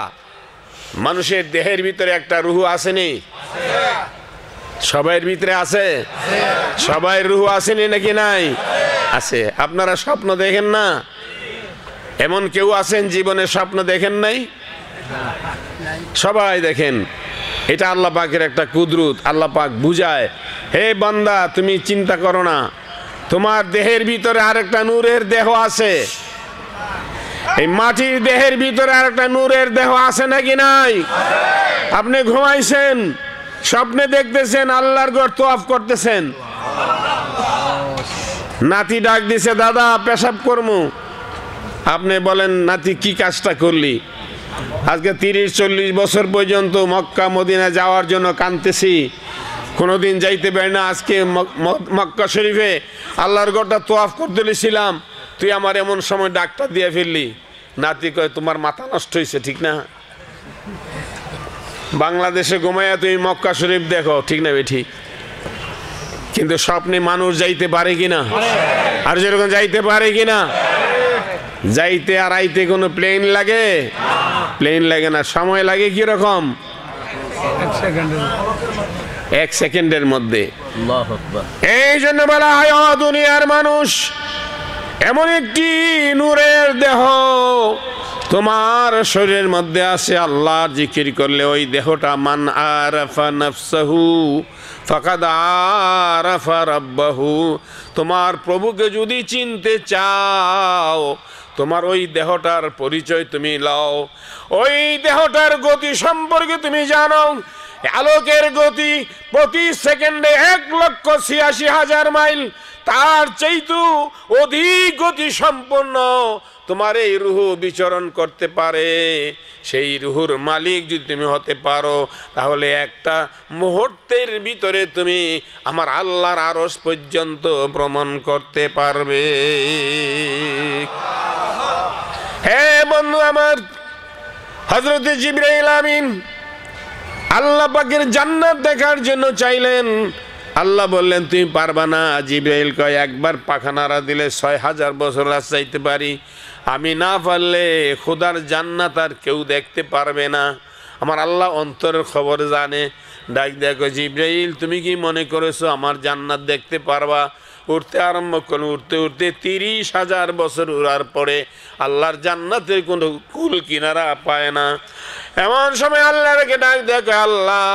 মানুষের দেহের ভিতরে একটা রুহ আসেনি? সবাইয়ের ভিতরে আছে? সবাই রুহ আসেনি নাকি নাই? আছে। আপনারা স্বপ্ন দেখেন না? এমন কেউ আছেন জীবনে স্বপ্ন দেখেন নাই? সবাই দেখেন। এটা আল্লাহ পাকের একটা কুদরত। আল্লাহ পাক বুঝায়, হে বান্দা, তুমি চিন্তা করো না, তোমার দেহের ভিতরে আরেকটা নূরের দেহ আছে। এই মাটির দেহের ভিতরে আরেকটা নূরের দেহ আছে নাকি নাই? আপনি ঘুমাইছেন, স্বপ্নে দেখতেছেন আল্লাহর ঘর তওয়াফ করতেছেন, নাতি ডাক দিছে, দাদা পেশাব করমু। আপনি বলেন, নাতি কি কাজটা করলি? আজকে 30-40 বছর পর্যন্ত মক্কা মদিনা যাওয়ার জন্য কাঁদতেছি, কোনোদিন যাইতে পারি না। আজকে মক্কা শরীফে আল্লাহর ঘরটা তওয়াফ করতে ছিলাম, তুই আমার এমন সময় ডাকটা দিয়ে ফেললি। নাতি কয়, তোমার মাথা নষ্ট হয়েছে, ঠিক না? বাংলাদেশে ঘুমাইয়া তুমি মক্কা শরীফ দেখো, ঠিক না বেঠি? কিন্তু স্বপ্নে মানুষ যাইতে পারে কিনা? আর যেরকম যাইতে পারে কিনা? যাইতে আর আইতে কোনো প্লেন লাগে? প্লেন লাগে না। সময় লাগে কিরকম? 1 সেকেন্ডের মধ্যে। এই জন্য বলা হয়, দুনিয়ার মানুষ, এমন একটি নূরের দেহ তোমার শরীরের মধ্যে আছে। আল্লাহর জিকির করলে ওই দেহটা, মান আরাফা নাফসাহু ফাকাদ আরাফা রাব্বাহু, তোমার প্রভুকে যদি চিনতে চাও, তোমার ওই দেহটার পরিচয় তুমি লও। ওই দেহটার গতি সম্পর্কে তুমি জানো। আলোকের গতি প্রতি সেকেন্ডে 1,86,000 মাইল, তার চাইতেও অধিক গতি সম্পন্ন তোমার এই রুহ বিচরণ করতে পারে। সেই রুহুর মালিক যদি তুমি হতে পারো, তাহলে একটা মুহূর্তের ভিতরে তুমি আমার আল্লাহর আরশ পর্যন্ত ভ্রমণ করতে পারবে। হে বন্ধু আমার, হযরতে জিবরাইল আমিন আল্লাহ পাকের জান্নাত দেখার জন্য চাইলেন। আল্লাহ বললেন, তুমি পারবা না। জিবরাইল কয়, একবার পাখা নাড়া দিলে 6000 বছর রাস্তা যাইতে পারি, আমি না পারলে খোদার জান্নাত আর কেউ দেখতে পারবে না। আমার আল্লাহ অন্তরের খবর জানে। ডাক দেখো, জিবরাইল তুমি কি মনে করেছো আমার জান্নাত দেখতে পারবা? উঠতে আরম্ভ করুন। উঠতে উঠতে 30,000 বছর উড়ার পরে আল্লাহর জান্নাতের কোনো কুল কিনারা পায় না। এমন সময় আল্লাহকে ডাক দেখো, আল্লাহ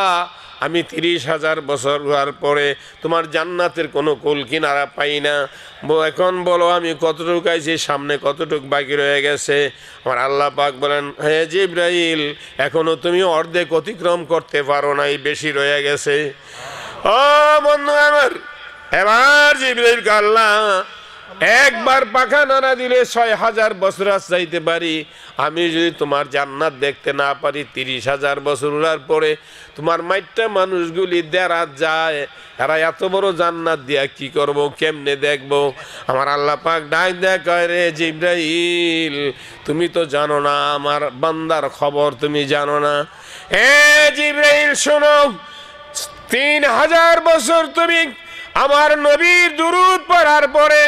আমি 30,000 বছর হওয়ার পরে তোমার জান্নাতের কোনো কুল কিনারা পাই না। এখন বলো আমি কতটুকু আইছি, সামনে কতটুকু বাকি রয়ে গেছে? আমার আল্লাহ পাক বলেন, হে জিবরাইল, এখনো তুমি অর্ধেক অতিক্রম করতে পারো নাই, বেশি রয়ে গেছে। ও বন্ধু আমার, এবার জিবরাইল আল্লাহ একবার পাখা নাড়া দিলে 6000 বছর যাইতে পারি। আমি যদি তোমার জান্নাত দেখতে না পারি, 30,000 বছর উড়ার পরে তোমার মাইটটা মানুষগুলি দেরাত যায়, এরা এত বড় জান্নাত দিয়া কি করব, কেমনে দেখব? আমার আল্লাহ পাক ডাক দেয়, কয় রে জিবরাইল, তুমি তো জানো না আমার বান্দার খবর, তুমি জানো না। এ জিবরাইল শোনো, 3000 বছর তুমি আমার নবীর দুরূদ পড়ার পরে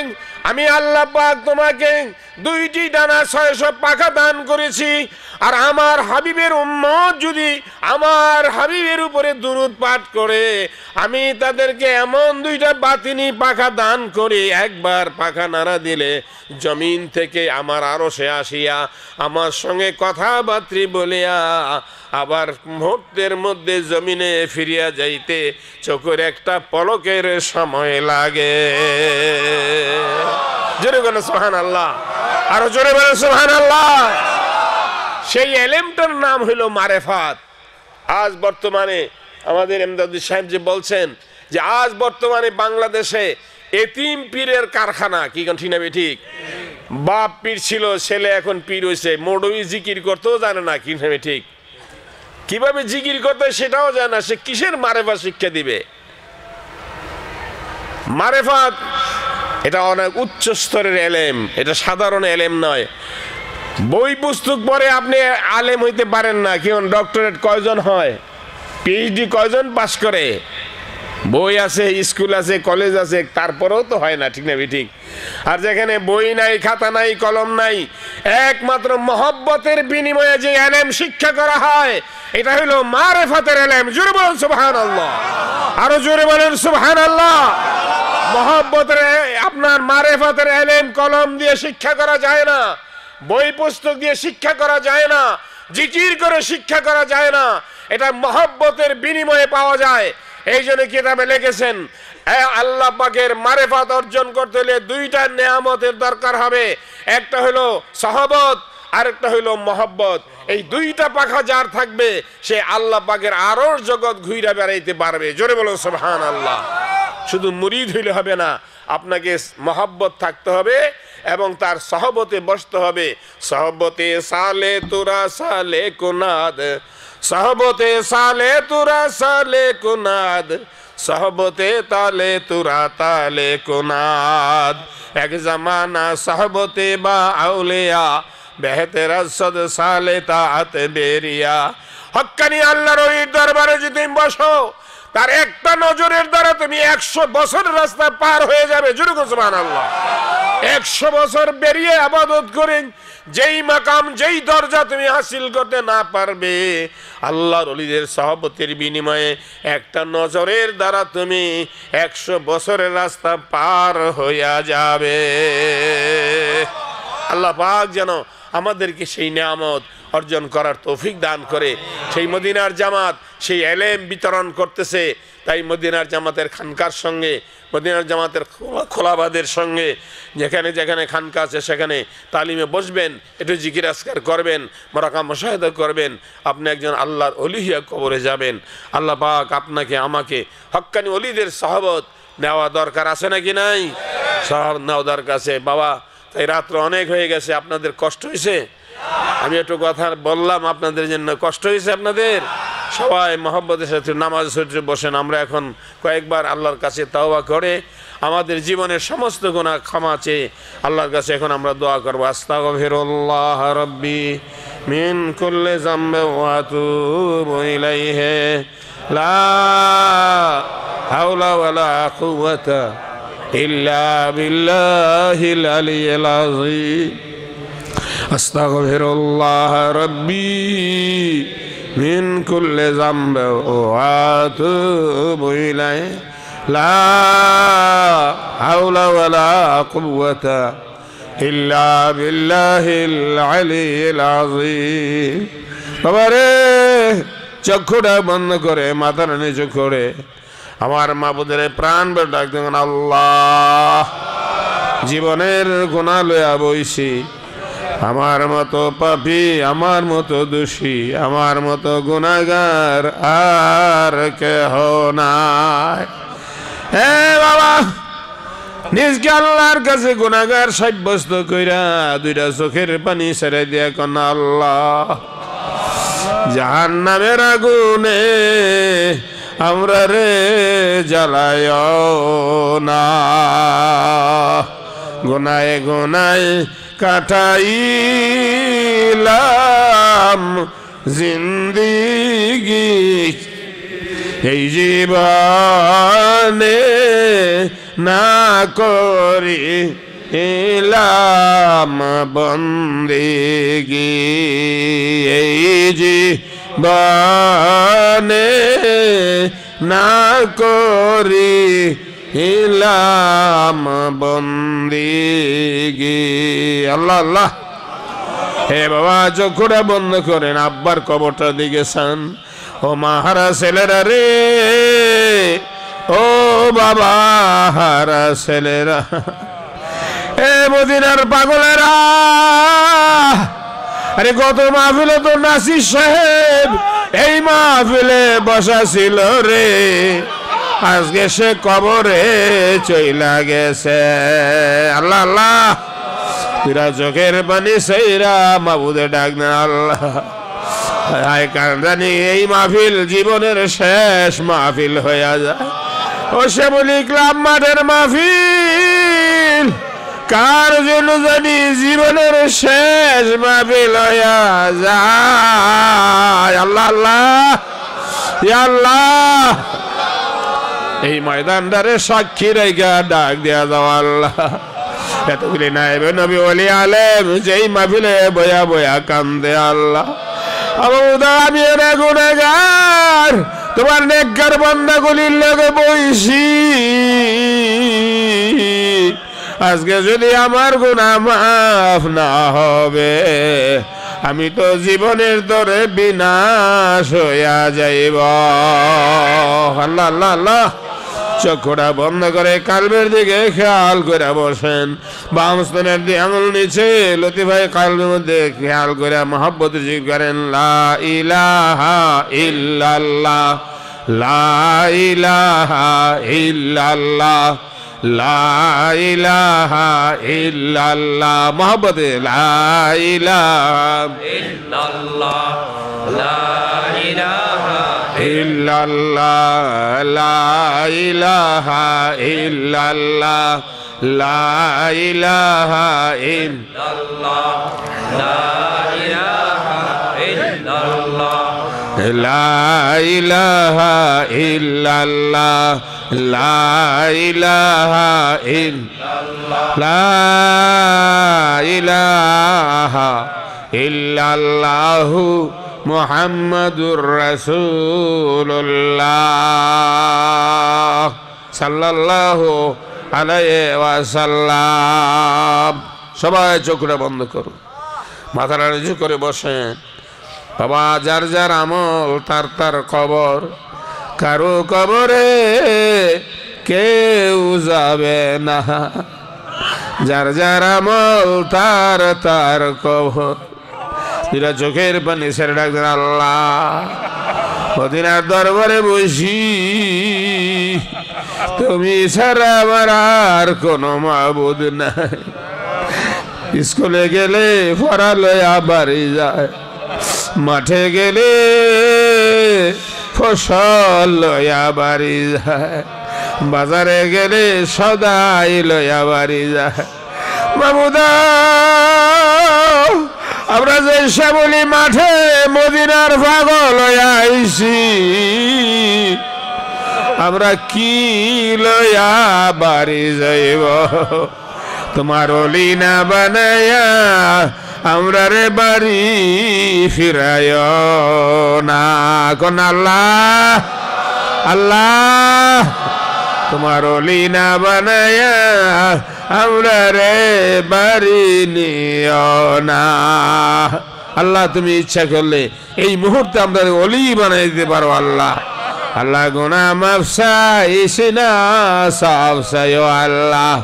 আমি আল্লাহ পাক তোমাকে দুইটি ডানা 600 পাখা দান করেছি। আর আমার হাবিবের উম্মত যদি আমার হাবিবের উপরে দুরূদ পাঠ করে, আমি তাদেরকে এমন দুইটা বাতিনি পাখা দান করি, একবার পাখা নাড়া দিলে জমিন থেকে আমার আরশে আসিয়া আমার সঙ্গে কথাবার্তা বলিয়া আবার মুহূর্তের মধ্যে জমিনে ফিরিয়া যাইতে চোখের একটা পলকের সময় লাগে। জোরে বলেন সুবহানাল্লাহ, আরো জোরে বলেন সুবহানাল্লাহ। সেই এলেমটার নাম হলো মারেফাত। আজ বর্তমানে আমাদের এমদাদুল সাহেব যে বলছেন যে আজ বর্তমানে বাংলাদেশে এতিম পীরের কারখানা, কি ঠিক না ঠিক? বাপ পীর ছিল, ছেলে এখন পীর হয়েছে, মোড়ই জিকির করতেও জানে না, কি ঠিক? কিভাবে জিকির করতে সেটাও জানে না, সে কিসের মারেফাত শিক্ষা দিবে? মারেফাত এটা অনেক উচ্চ স্তরের এলেম, এটা সাধারণ এলেম নয়। বই পুস্তক পড়ে আপনি আলেম হইতে পারেন না। কেমন ডক্টরেট কয়জন হয়, পিএইচডি কয়জন পাস করে? বই আছে, স্কুল আছে, কলেজ আছে, তারপরেও তো হয় না, ঠিক না ঠিক? আর যেখানে বই নাই, খাতা নাই, কলম নাই, একমাত্র মহব্বতের বিনিময়ে যে এলেম শিক্ষা করা হয়, এটা হলো মারেফাতের এলেম। জোরে বলেন সুবহানাল্লাহ, আরো জোরে বলেন সুবহানাল্লাহ। মহব্বতের আপনার মারেফাতের এলেম কলম দিয়ে শিক্ষা করা যায় না, বই পুস্তক দিয়ে শিক্ষা করা যায় না, জিকির করে শিক্ষা করা যায় না, এটা মহব্বতের বিনিময়ে পাওয়া যায়। এই জন্য কিতাবে লিখেছেন আল্লাহ পাকের মারেফাত অর্জন করতে হলে দুইটা নেয়ামতের দরকার হবে, একটা হলো সহবত, আরেকটা হইল মহব্বত। এই দুইটা পাখা যার থাকবে সে আল্লাহ পাকের আরশ জগৎ ঘুরে বেড়াইতে পারবে। জোরে বলো সুবহানাল্লাহ। শুধু মুরিদ হইলে হবে না, আপনাকে মহব্বত থাকতে হবে এবং তার সহবতে বসতে হবে। সহবতে সালে তোরা সালে কুনাদ, সহবতে সালে তোরা সালে কুনাদ, সহবতে তালে তোরা তালে কুনাদ। এক জামানা সহবতে বা আউলিয়া, বেহতের সদ সালে তাআত বেরিয়া। হক্কানি আল্লাহর ওলির দরবারে যদি তুমি বসো, তার একটা নজরের দ্বারা তুমি 100 বছর রাস্তা পার হয়ে যাবে। জোরে সুবহানাল্লাহ। 100 বছর বেরিয়ে ইবাদত করে যেই মাকাম, যেই দরজা তুমি হাসিল করতে না পারবে, আল্লাহর ওলিদের সহবতের বিনিময়ে একটা নজরের দ্বারা তুমি 100 বছরের রাস্তা পার হইয়া যাবে। আল্লাহ পাক যেন আমাদেরকে সেই নিয়ামত অর্জন করার তৌফিক দান করে। সেই মদিনার জামাত সেই এলেম বিতরণ করতেছে, তাই মদিনার জামাতের খানকার সঙ্গে, মদিনার জামাতের খোলাবাদের সঙ্গে যেখানে যেখানে খানকা আছে সেখানে তালিমে বসবেন, একটু জিকির আজকার করবেন, মোরাকাম মুশাহাদা করবেন। আপনি একজন আল্লাহর ওলি হয়ে কবরে যাবেন। আল্লাহ পাক আপনাকে আমাকে হক্কানি ওলিদের সহবত নেওয়া দরকার আছে নাকি নাই? সহবত নেওয়া দরকার আছে বাবা। তাই রাত্র অনেক হয়ে গেছে, আপনাদের কষ্ট হয়েছে? আমি একটু কথা বললাম, আপনাদের জন্য কষ্ট হয়েছে আপনাদের? সবাই মহব্বতের সাথে নামাজ শরীফে বসেন। আমরা এখন কয়েকবার আল্লাহর কাছে তাওবা করে আমাদের জীবনের সমস্ত গুনাহ ক্ষমা চেয়ে আল্লাহর কাছে এখন আমরা দোয়া করবো। আস্তাগফিরুল্লাহ রাব্বি মিন কুল্লি যামবি ওয়া আতুবু ইলাইহি লা হাওলা ওয়ালা কুওয়াতা ইল্লা বিল্লাহিল আলিয়্যিল আযীম। আস্তাগফিরুল্লাহ রাব্বি মিন কুল্লি যামবি ওয়া আতুবু ইলাইহি লা হাওলা ওয়ালা কুওয়াতা ইল্লা বিল্লাহিল আলিয়্যিল আযীম। বাবারে, চক্ষুটা বন্ধ করে মাথার নিচু করে আমার মাবুদের প্রাণ বের ডাক দেবেন। আল্লাহ, জীবনের গুনাহ লইয়া বইছি, আমার মতো পাপী, আমার মতো দোষী, আমার মতো গুনাহগার আর কেহ নাই। হে বাবা, নিজকে আল্লাহর কাছে গুনাহগার সাব্যস্ত কইরা দুইটা চোখের পানি ছেড়ে দিয়া কোন আল্লাহ, জাহান্নামের আগুনে আমরা রে জ্বালায় না। গুনায় গুনায় কাটাইলাম জিন্দিগি, এই জীবনে না করি ইলাম বন্দেগি এই জীবনে না করি ইলাম বন্দেগি। আল্লাহ আল্লাহ। হে বাবা চোখটা বন্ধ করেন, আব্বার কবরটা দিকে চান। ও মাহারা ছেলেরা রে, ও বাবা হারা ছেলেরা, এ মদিনার পাগলেরা, আরে গত মাহফিলে তো নাসির সাহেব এই মাহফিলে বসা ছিল রে, আজকে সে কবরে চইলা গেছে। আল্লাহ আল্লাহ। তুরা চোখের পানি সেইরা মাবুদে ডাক না আল্লাহ। হায় কান্দানি এই মাহফিল জীবনের শেষ মাহফিল হইয়া যায়। ও সে বলি ক্লাব মাঠের মাহফিল কার জন্য জানি জীবনের শেষ মাহফিল হইয়া যায়। আল্লাহ আল্লাহ আল্লাহ। এই ময়দানটারে সাক্ষী রেখা ডাক দেয়া যাও আল্লাহ। এতগুলি নায়েবে নবী ওলি আলেম যেই মাহফিলে বয়া বয়া কান্দে আল্লাহ। আমি এরা গুনাহগার, তোমার নেককার বান্দাগুলির লগে বইছি, আজকে যদি আমার গুনাহ মাফ না হবে আমি তো জীবনের দরে বিনাশ হইয়া যাইব। আল্লাহ আল্লাহ আল্লাহ। চক্ষুটা বন্ধ করে কালবের দিকে খেয়াল করে বসেন। বাম স্তনের দিয়ে আঙুল নিচে লতিফাই কালবের মধ্যে খেয়াল করে মহব্বত জিকির করেন লা ইলাহা ইল্লাল্লাহ, লা ইলাহা ইল্লাল্লাহ, লা ইলাহা ইল্লাল্লাহ। মহব্বতে লা ইলাহা ইল্লাল্লাহ, লা ইলাহা ইল্লাল্লাহ, লা ইলাহা ইল্লাল্লাহ, লা ইলাহা ইল্লাল্লাহ, লা ইলাহা ইল্লাল্লাহ, লা ইলাহা ইল্লাল্লাহ, লা ইলাহা ইল্লাল্লাহ, লা ইলাহা ইল্লাল্লাহু মুহাম্মাদুর রাসূলুল্লাহ সাল্লাল্লাহু আলাইহি ওয়াসাল্লাম। সবাই চোখটা বন্ধ করুন, মাথাটা নিচু করে বসেন। বাবা যার যার আমল তার তার কবর, কারো কবরে কেউ যাবে না। যার যার আমল তার তার কবর। এরা চোখের পানি ছেড়ে ডাকতেন আল্লাহ। মদিনার দরবারে বসি, তুমি ছাড়া আমার আর কোনো মাবুদ নাই। স্কুলে গেলে পড়া লয়া বাড়ি যায়, মাঠে গেলে ফসল লয়া বাড়ি যায়, বাজারে গেলে সদাই লয়া বাড়ি যায়। মাবুদা আমরা যে শ্যামলি মাঠে মদিনার পাগল লয়া আইছি, আমরা কি লয়া বাড়ি যাইব? তোমার অলি না বানায়া আমরা রে বাড়ি ফিরায় না। কোন আল্লাহ আল্লাহ, তোমার অলি না বানায়া আমরা রে বাড়ি নিও না। আল্লাহ তুমি ইচ্ছা করলে এই মুহূর্তে আমরা অলি বানাই দিতে পারো আল্লাহ। আল্লাহ গুনাহ মাফ চাইছি না সাফ চাইও আল্লাহ,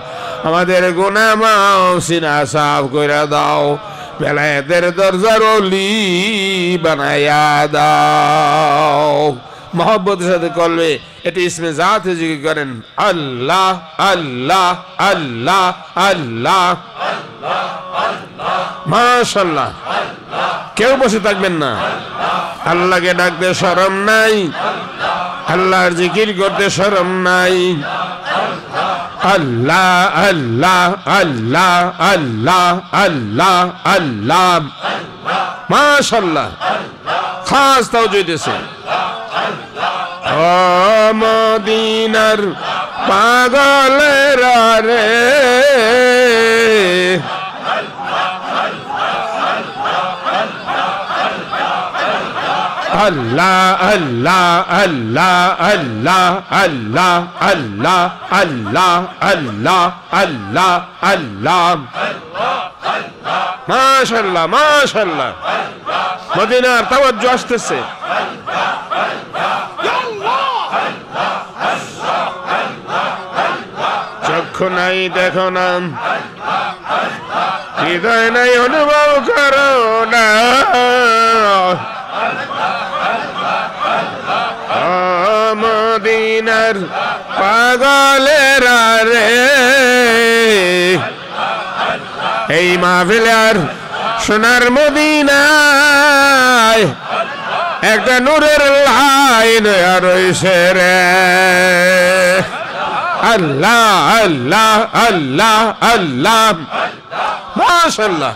আমাদের গুনাহ মাফ সিনা সাফ কইরা দাও, বেলায়েতের দরজার অলি বানায়া দাও। মহব্বতের সাথে করলে এটি ইসমে জাতে জিকির করেন আল্লাহ আল্লাহ আল্লাহ আল্লাহ মাশাআল্লাহ। কেউ বসে থাকবেন না, আল্লাহকে ডাকতে শরম নাই, আল্লাহর জিকির করতে শরম নাই। আল্লাহ আল্লাহ আল্লাহ আল্লাহ আল্লাহ আল্লাহ মাশাআল্লাহ। খাস তাও জইতেছে মদিনার পাগলেরা রে আল্লাহ আল্লাহ আল্লাহ আল্লাহ আল্লাহ আল্লাহ আল্লাহ আল্লাহ আল্লাহ আল্লাহ মাশাআল্লাহ মাশাআল্লাহ মদিনার তাওয়াজ্জু আসতেছে চক্ষু নাই দেখো না হৃদয় নাই অনুভব করো না মদিনার পাগলেরা রে এই মাহফিলের সোনার মদিনায় একটা নূরের লাইন রয়েছে রে আল্লাহ আল্লাহ আল্লাহ আল্লাহ মাশাআল্লাহ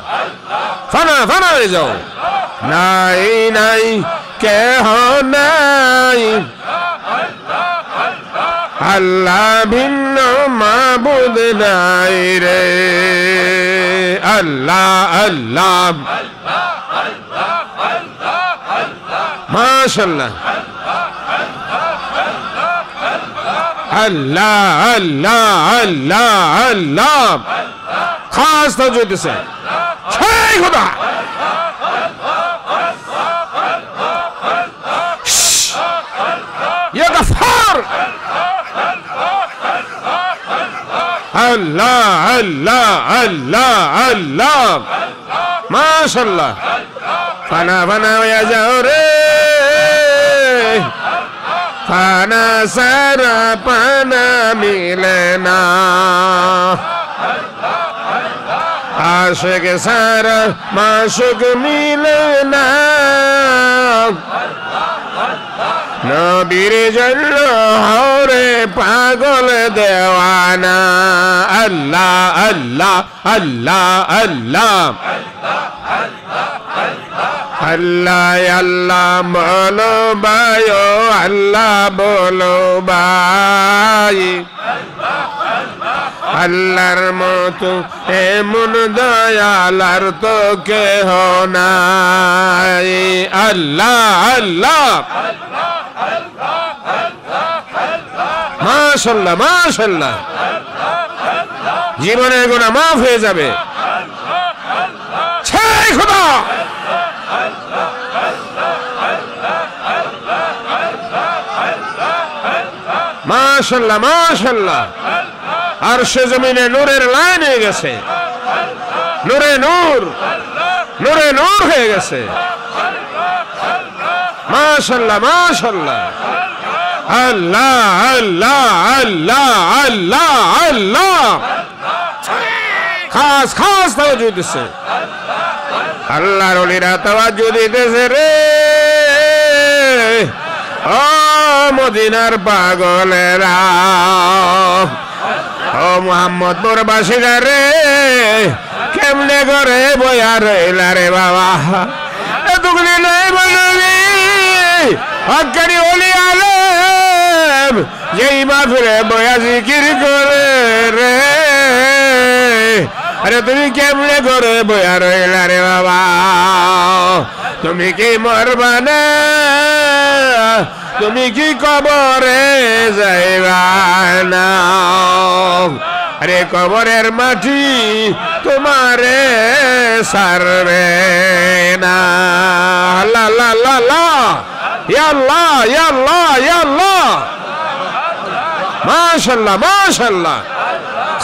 ফানা ফানা হয়ে যাও নাই নাই কেহ নাই আল্লাহ ভিন্ন মাবুদ নাই রে আল্লাহ আল্লাহ মাশাআল্লাহ আল্লাহ আল্লাহ আল্লাহ আল্লাহ খাস তাওজীহ দিতেছে সেই খোদা ইয়া গফার আল্লাহ আল্লাহ আল্লাহ আল্লাহ মাশাআল্লাহ ফানা ফানা হয়ে যাও রে ফানা সারা পানা মিলে না আশিক সারা মাশুক মিলে না নবীর জন্য হরে পাগল দেওয়ানা আল্লাহ আল্লাহ আল্লাহ আল্লাহ আল্লাহ আল্লাহ বলো ভাই আল্লাহ বলো ভাই আল্লাহর মতো এমন দয়াল আর তো কেহ নাই আল্লাহ আল্লাহ মাশাআল্লাহ মাশাআল্লাহ জীবনের গুনাহ মাফ হয়ে যাবে সেই খোদা মাশাআল্লাহ মাশাআল্লাহ আরশে জমিনে নূরের লাইন হয়ে গেছে নূরে নূর নূরে নূর হয়ে গেছে মাশাআল্লাহ মাশাআল্লাহ আল্লাহ আল্লাহ আল্লাহ আল্লাহ আল্লাহ খাস খাস তাওজীহ দিতেছে আল্লাহর ওলিরা তাওজীহ দিতেছে রে ও মদিনার পাগলেরা ও মুহাম্মদপুর বাসীরা রে কেমনে করে বয়া রইলা রে বাবা এতগুলি নাই বলবি হক্কানি ওলি আলেম যেই মাহফিলে বয়া জিকির করে রে আরে তুমি কেমনে করে বয়া রইলা রে বাবা তুমি কি মরবা না তুমি কি কবরে যাইবা না আরে কবরের মাটি তোমারে সারবে না লা লা লা লা ইয়া আল্লাহ ইয়া আল্লাহ ইয়া আল্লাহ মাশাআল্লাহ মাশাআল্লাহ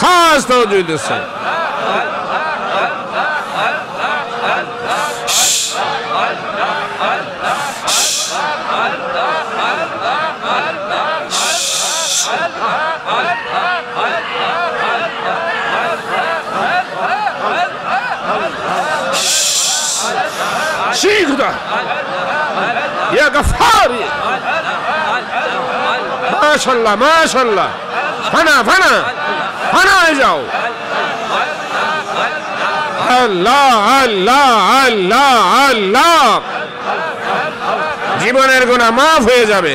খাস তাওজীহ দিতেছে شيخنا يا غفار ما شاء الله ما شاء الله فنا فنا فنا যাও আল্লাহ আল্লাহ আল্লাহ আল্লাহ জীবনের গুনাহ মাফ হয়ে যাবে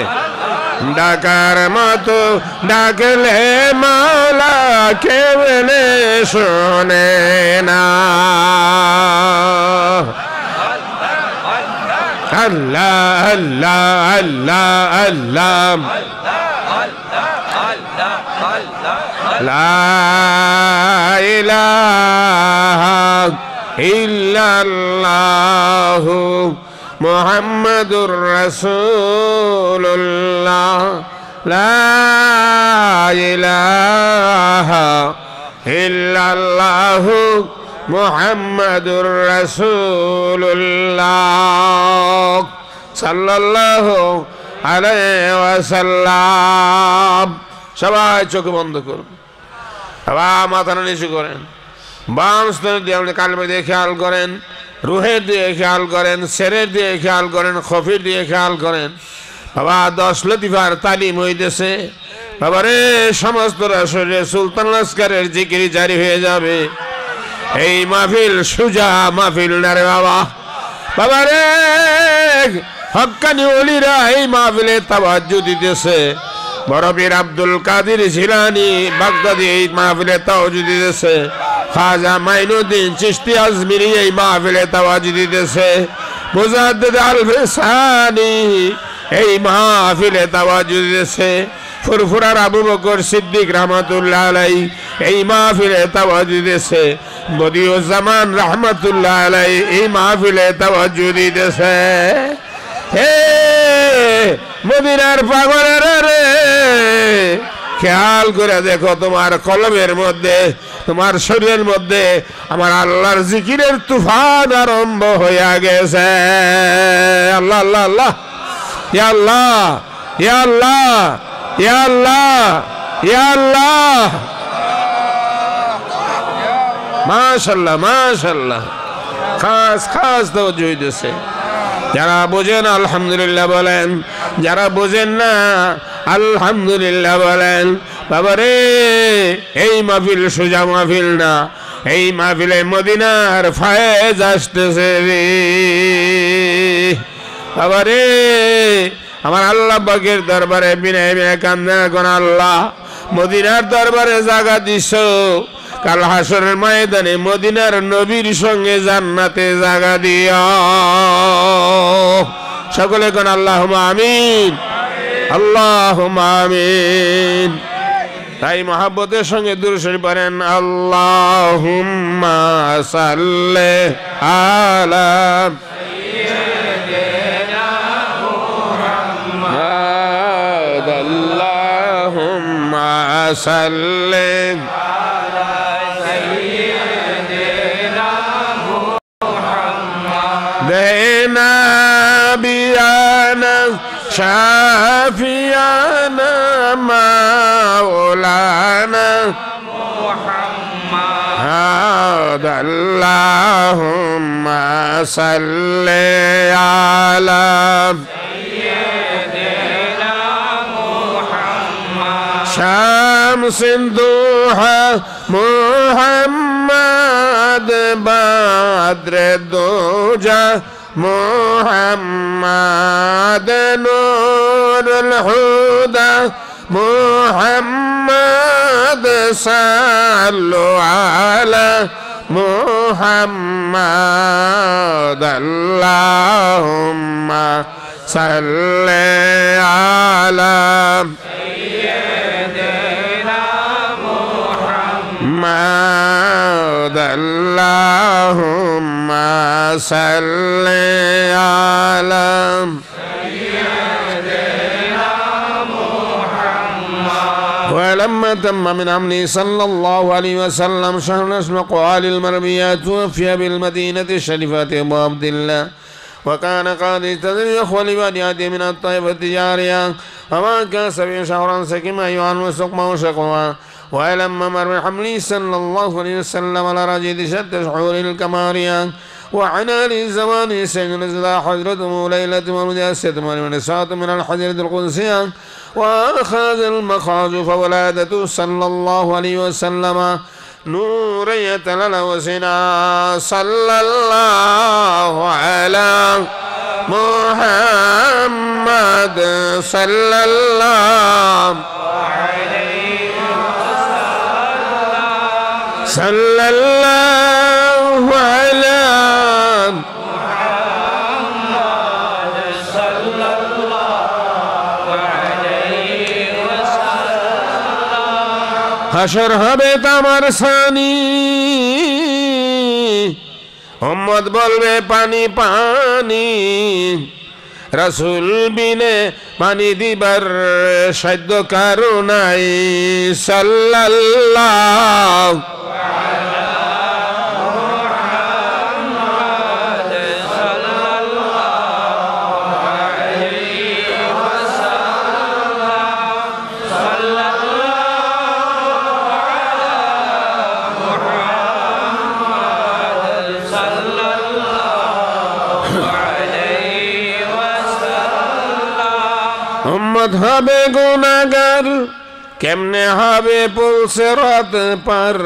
ডাকার মতো ডাকলে মাওলা কেমনে শোনে না। আল্লাহ আল্লাহ আল্লাহ আল্লাহ লা ইলাহা ইল্লাল্লাহু মুহাম্মাদুর রাসূলুল্লাহ লা ইলাহা ইল্লাল্লাহু মুহাম্মাদুর রাসূলুল্লাহ সাল্লাল্লাহু আলাইহি ওয়াসাল্লাম। সবাই চোখ বন্ধ করুন, আবার মাথা নিচু করেন, বাম স্তনের দিয়ে আপনি কালমে দিয়ে খেয়াল করেন, রুহের দিয়ে খেয়াল করেন, সেরের দিয়ে খেয়াল করেন, খফির দিয়ে খেয়াল করেন। বাবা 10 লতিফার তালিম হইতেছে। বাবা রে, সমস্ত শরীরে সুলতান লস্করের জিকির জারি হয়ে যাবে। এই মাহফিল সুজা মাহফিল না রে বাবা। বাবা রে, হক্কানি ওলিরা এই মাহফিলে তাওয়াজ্জু দিতেছে। বড় পীর আব্দুল কাদের জিলানী বাগদাদি এই মাহফিলে তাওয়াজ্জু দিতেছে। খাজা মাইনুদ্দিন চিশতি আজমিরি এই মাহফিলে তাওয়াজ্জু দিতেছে। মুজাদ্দিদ আল-ফিসানি এই মাহফিলে তাওয়াজ্জু দিতেছে। ফুরফুরার আবু বকর সিদ্দিক রহমাতুল্লাহ আলাইহি এই মাহফিলে তাওয়াজ্জু দিতেছে। বদিউজ্জামান রহমাতুল্লাহ আলাইহি এই মাহফিলে তাওয়াজ্জু দিতেছে। হে মদিনার পাগলেরা রে, খেয়াল করে দেখো তোমার কলমের মধ্যে, তোমার শরীরের মধ্যে আমার আল্লাহর জিকিরের তুফান আরম্ভ হইয়া গেছে। আল্লাহ আল্লাহ আল্লাহ, ইয়া আল্লাহ ইয়া আল্লাহ ইয়া আল্লাহ ইয়া আল্লাহ। মাশাআল্লাহ মাশাআল্লাহ, খাস খাস তাওয়াজ্জু হইতেছে। যারা বোঝেন আলহামদুলিল্লাহ বলেন, যারা বোঝেন না আলহামদুলিল্লাহ বলেন। বাবারে, এই মাহফিল সোজা মাহফিল না, এই মাহফিলে মদিনার ফায়েজ আসতেছে রে। বাবারে, আমার আল্লাহ পাকের দরবারে বিনয় বিনয় কান্দে এখন আল্লাহ মদিনার দরবারে জায়গা দিছ। কাল হাসরের ময়দানে মদিনার নবীর সঙ্গে জান্নাতে জায়গা দিও। সকলে কোন আল্লাহুম্মা আমিন, আল্লাহুম্মা আমিন। তাই মহব্বতের সঙ্গে দুরূদ শরীফ পড়েন, আল্লাহুম্মা সাল্লি আলা সাইয়্যিদিনা মুহাম্মাদ, আল্লাহুম্মা সাল্লি نبينا شافينا مولانا محمد، اللهم صل على سيدنا محمد، شمس الضحى محمد، بدر الدجى محمد، نور الهدى محمد، صلوا على محمد، اللهم صل على سيدنا محمد، اللهم صل على سيدنا محمد. ولما تم من عمله صلى الله عليه وسلم شهر نسل قوال المرميات توفي بالمدينة الشريفة أبو عبد الله، وكان قد يستدري أخوة لبادياته من الطائفة التجارية، وما كان 70 شهرا سكما يعلم سقما وشقوا. ولما مر من حمله صلى الله عليه وسلم على رجل شد شعور الكمارية وعن آل الزمان سينزل حضرته ليلة مولد السيد ونساء من الحجرة القدسية، وأخذ المخاض فولادته صلى الله عليه وسلم نورا يتلألأ سنا صلى الله على محمد صلى الله عليه وسلم صلى الله على محمد صلى الله عليه وسلم হাসর হবে তামার সানি উম্মত বলবে পানি পানি রাসূল বিনে পানি দিবার সাধ্য কারো নাই সাল্লাল্লাহু উম্মত হবে গুনাহগার কেমনে হবে পুল সিরাত পার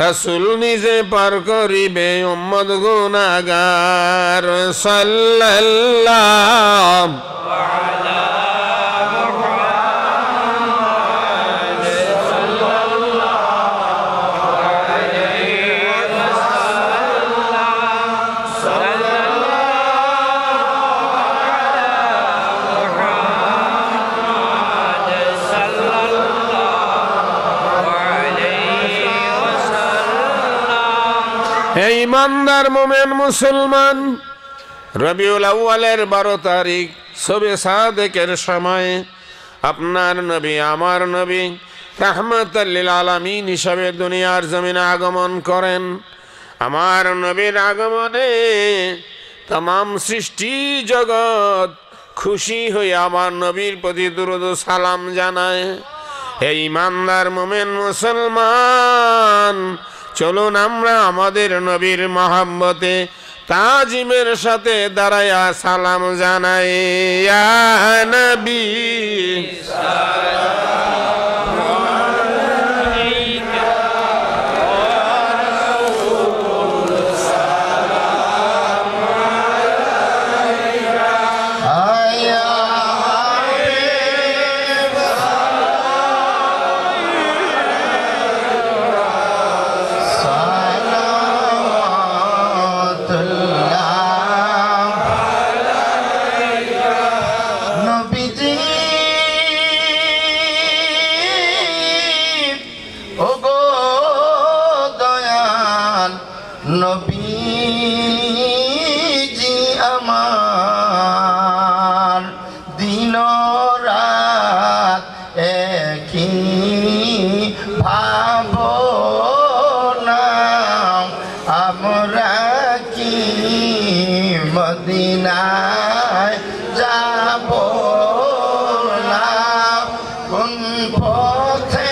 রাসূল নিজে পার করিবে উম্মত গুনাহগার সাল্লাল্লাহু আলা মুহাম্মাদ সাল্লাল্লাহু আলাইহি ওয়াসাল্লাম এই ইমানদার মোমেন মুসলমান রবিউল আউয়ালের 12 তারিখ শবে সাদেকের সময় আপনার নবী আমার নবী রাহমাতাল লিল আলামিন হিসাবে দুনিয়ার জমিনে আগমন করেন। আমার নবীর আগমনে तमाम সৃষ্টি জগৎ খুশি হয়ে আমার নবীর প্রতি দুরূদ ও সালাম জানায়। এই ইমানদার মোমেন মুসলমান চলুন আমরা আমাদের নবীর মহব্বতে তাজিমের সাথে দাঁড়ায়া সালাম জানাই ইয়া নবী নবীজি আমার দিন রাত একই ভাবনা আমরা কি মদিনায় যাব না কোন পথে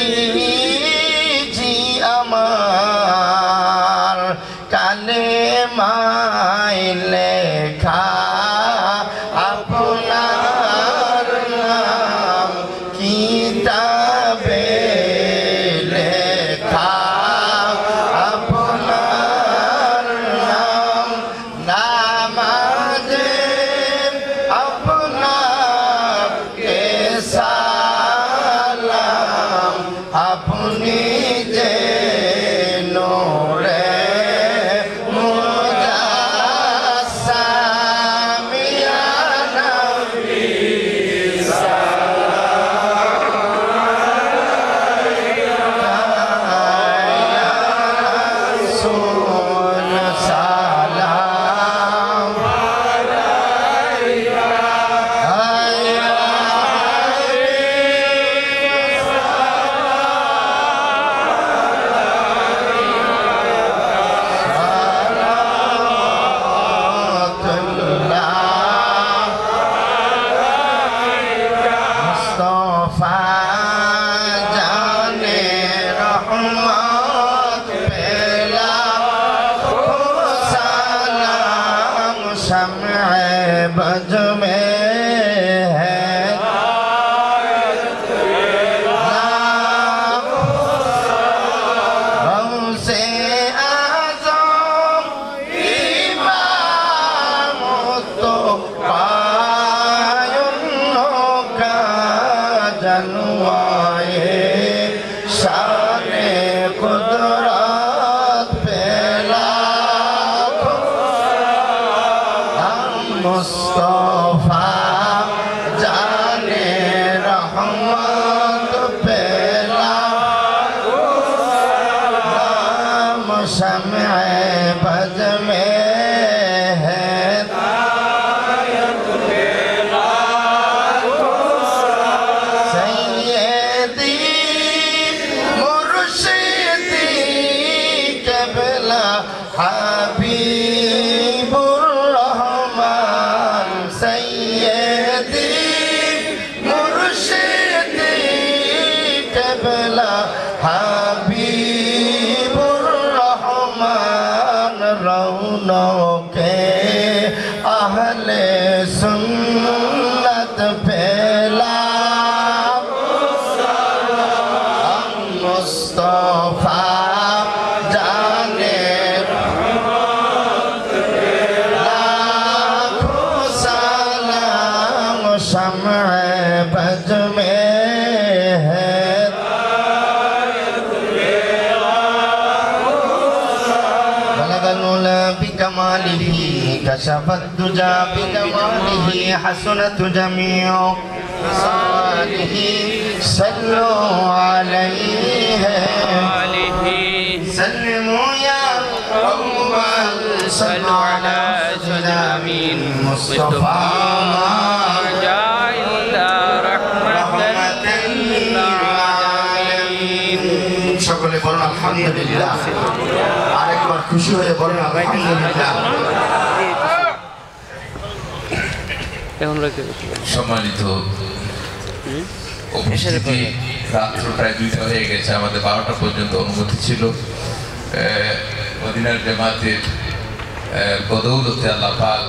নবীজি আমার কালেমায় লেখা আপনার নাম কিতাবে লেখা আপনার নাম নামাজে আপনাকে আপনি যে নোরে शम्अ बज़ में है सैयदी मुर्शिदी क़िबला हबीबुर रहमान सैयदी मुर्शिदी क़िबला हबीबुर रहमान रौनके अहले सुन्नत फैला मुस्तफा जाने लाखों सलाम शम्अ बज़ में है बलगल उला बिकमालिही कशफत दुजा बिकमालिही हसनत जमीउ सालिही सल्लु अलैहि सल्लिमू या अव्वल सल्लु अला सलामिन मुस्तफा रहमतन लिल आलामीन সকলে বলুন আলহামদুলিল্লাহ আরেকবার খুশি হয়ে বলুন আলহামদুলিল্লাহ সম্মানিত উপস্থিতি রাত্র প্রায় 2টা হয়ে গেছে আমাদের 12টা পর্যন্ত অনুমতি ছিল মদিনার জামাতের বদৌলতে আল্লাহ পাক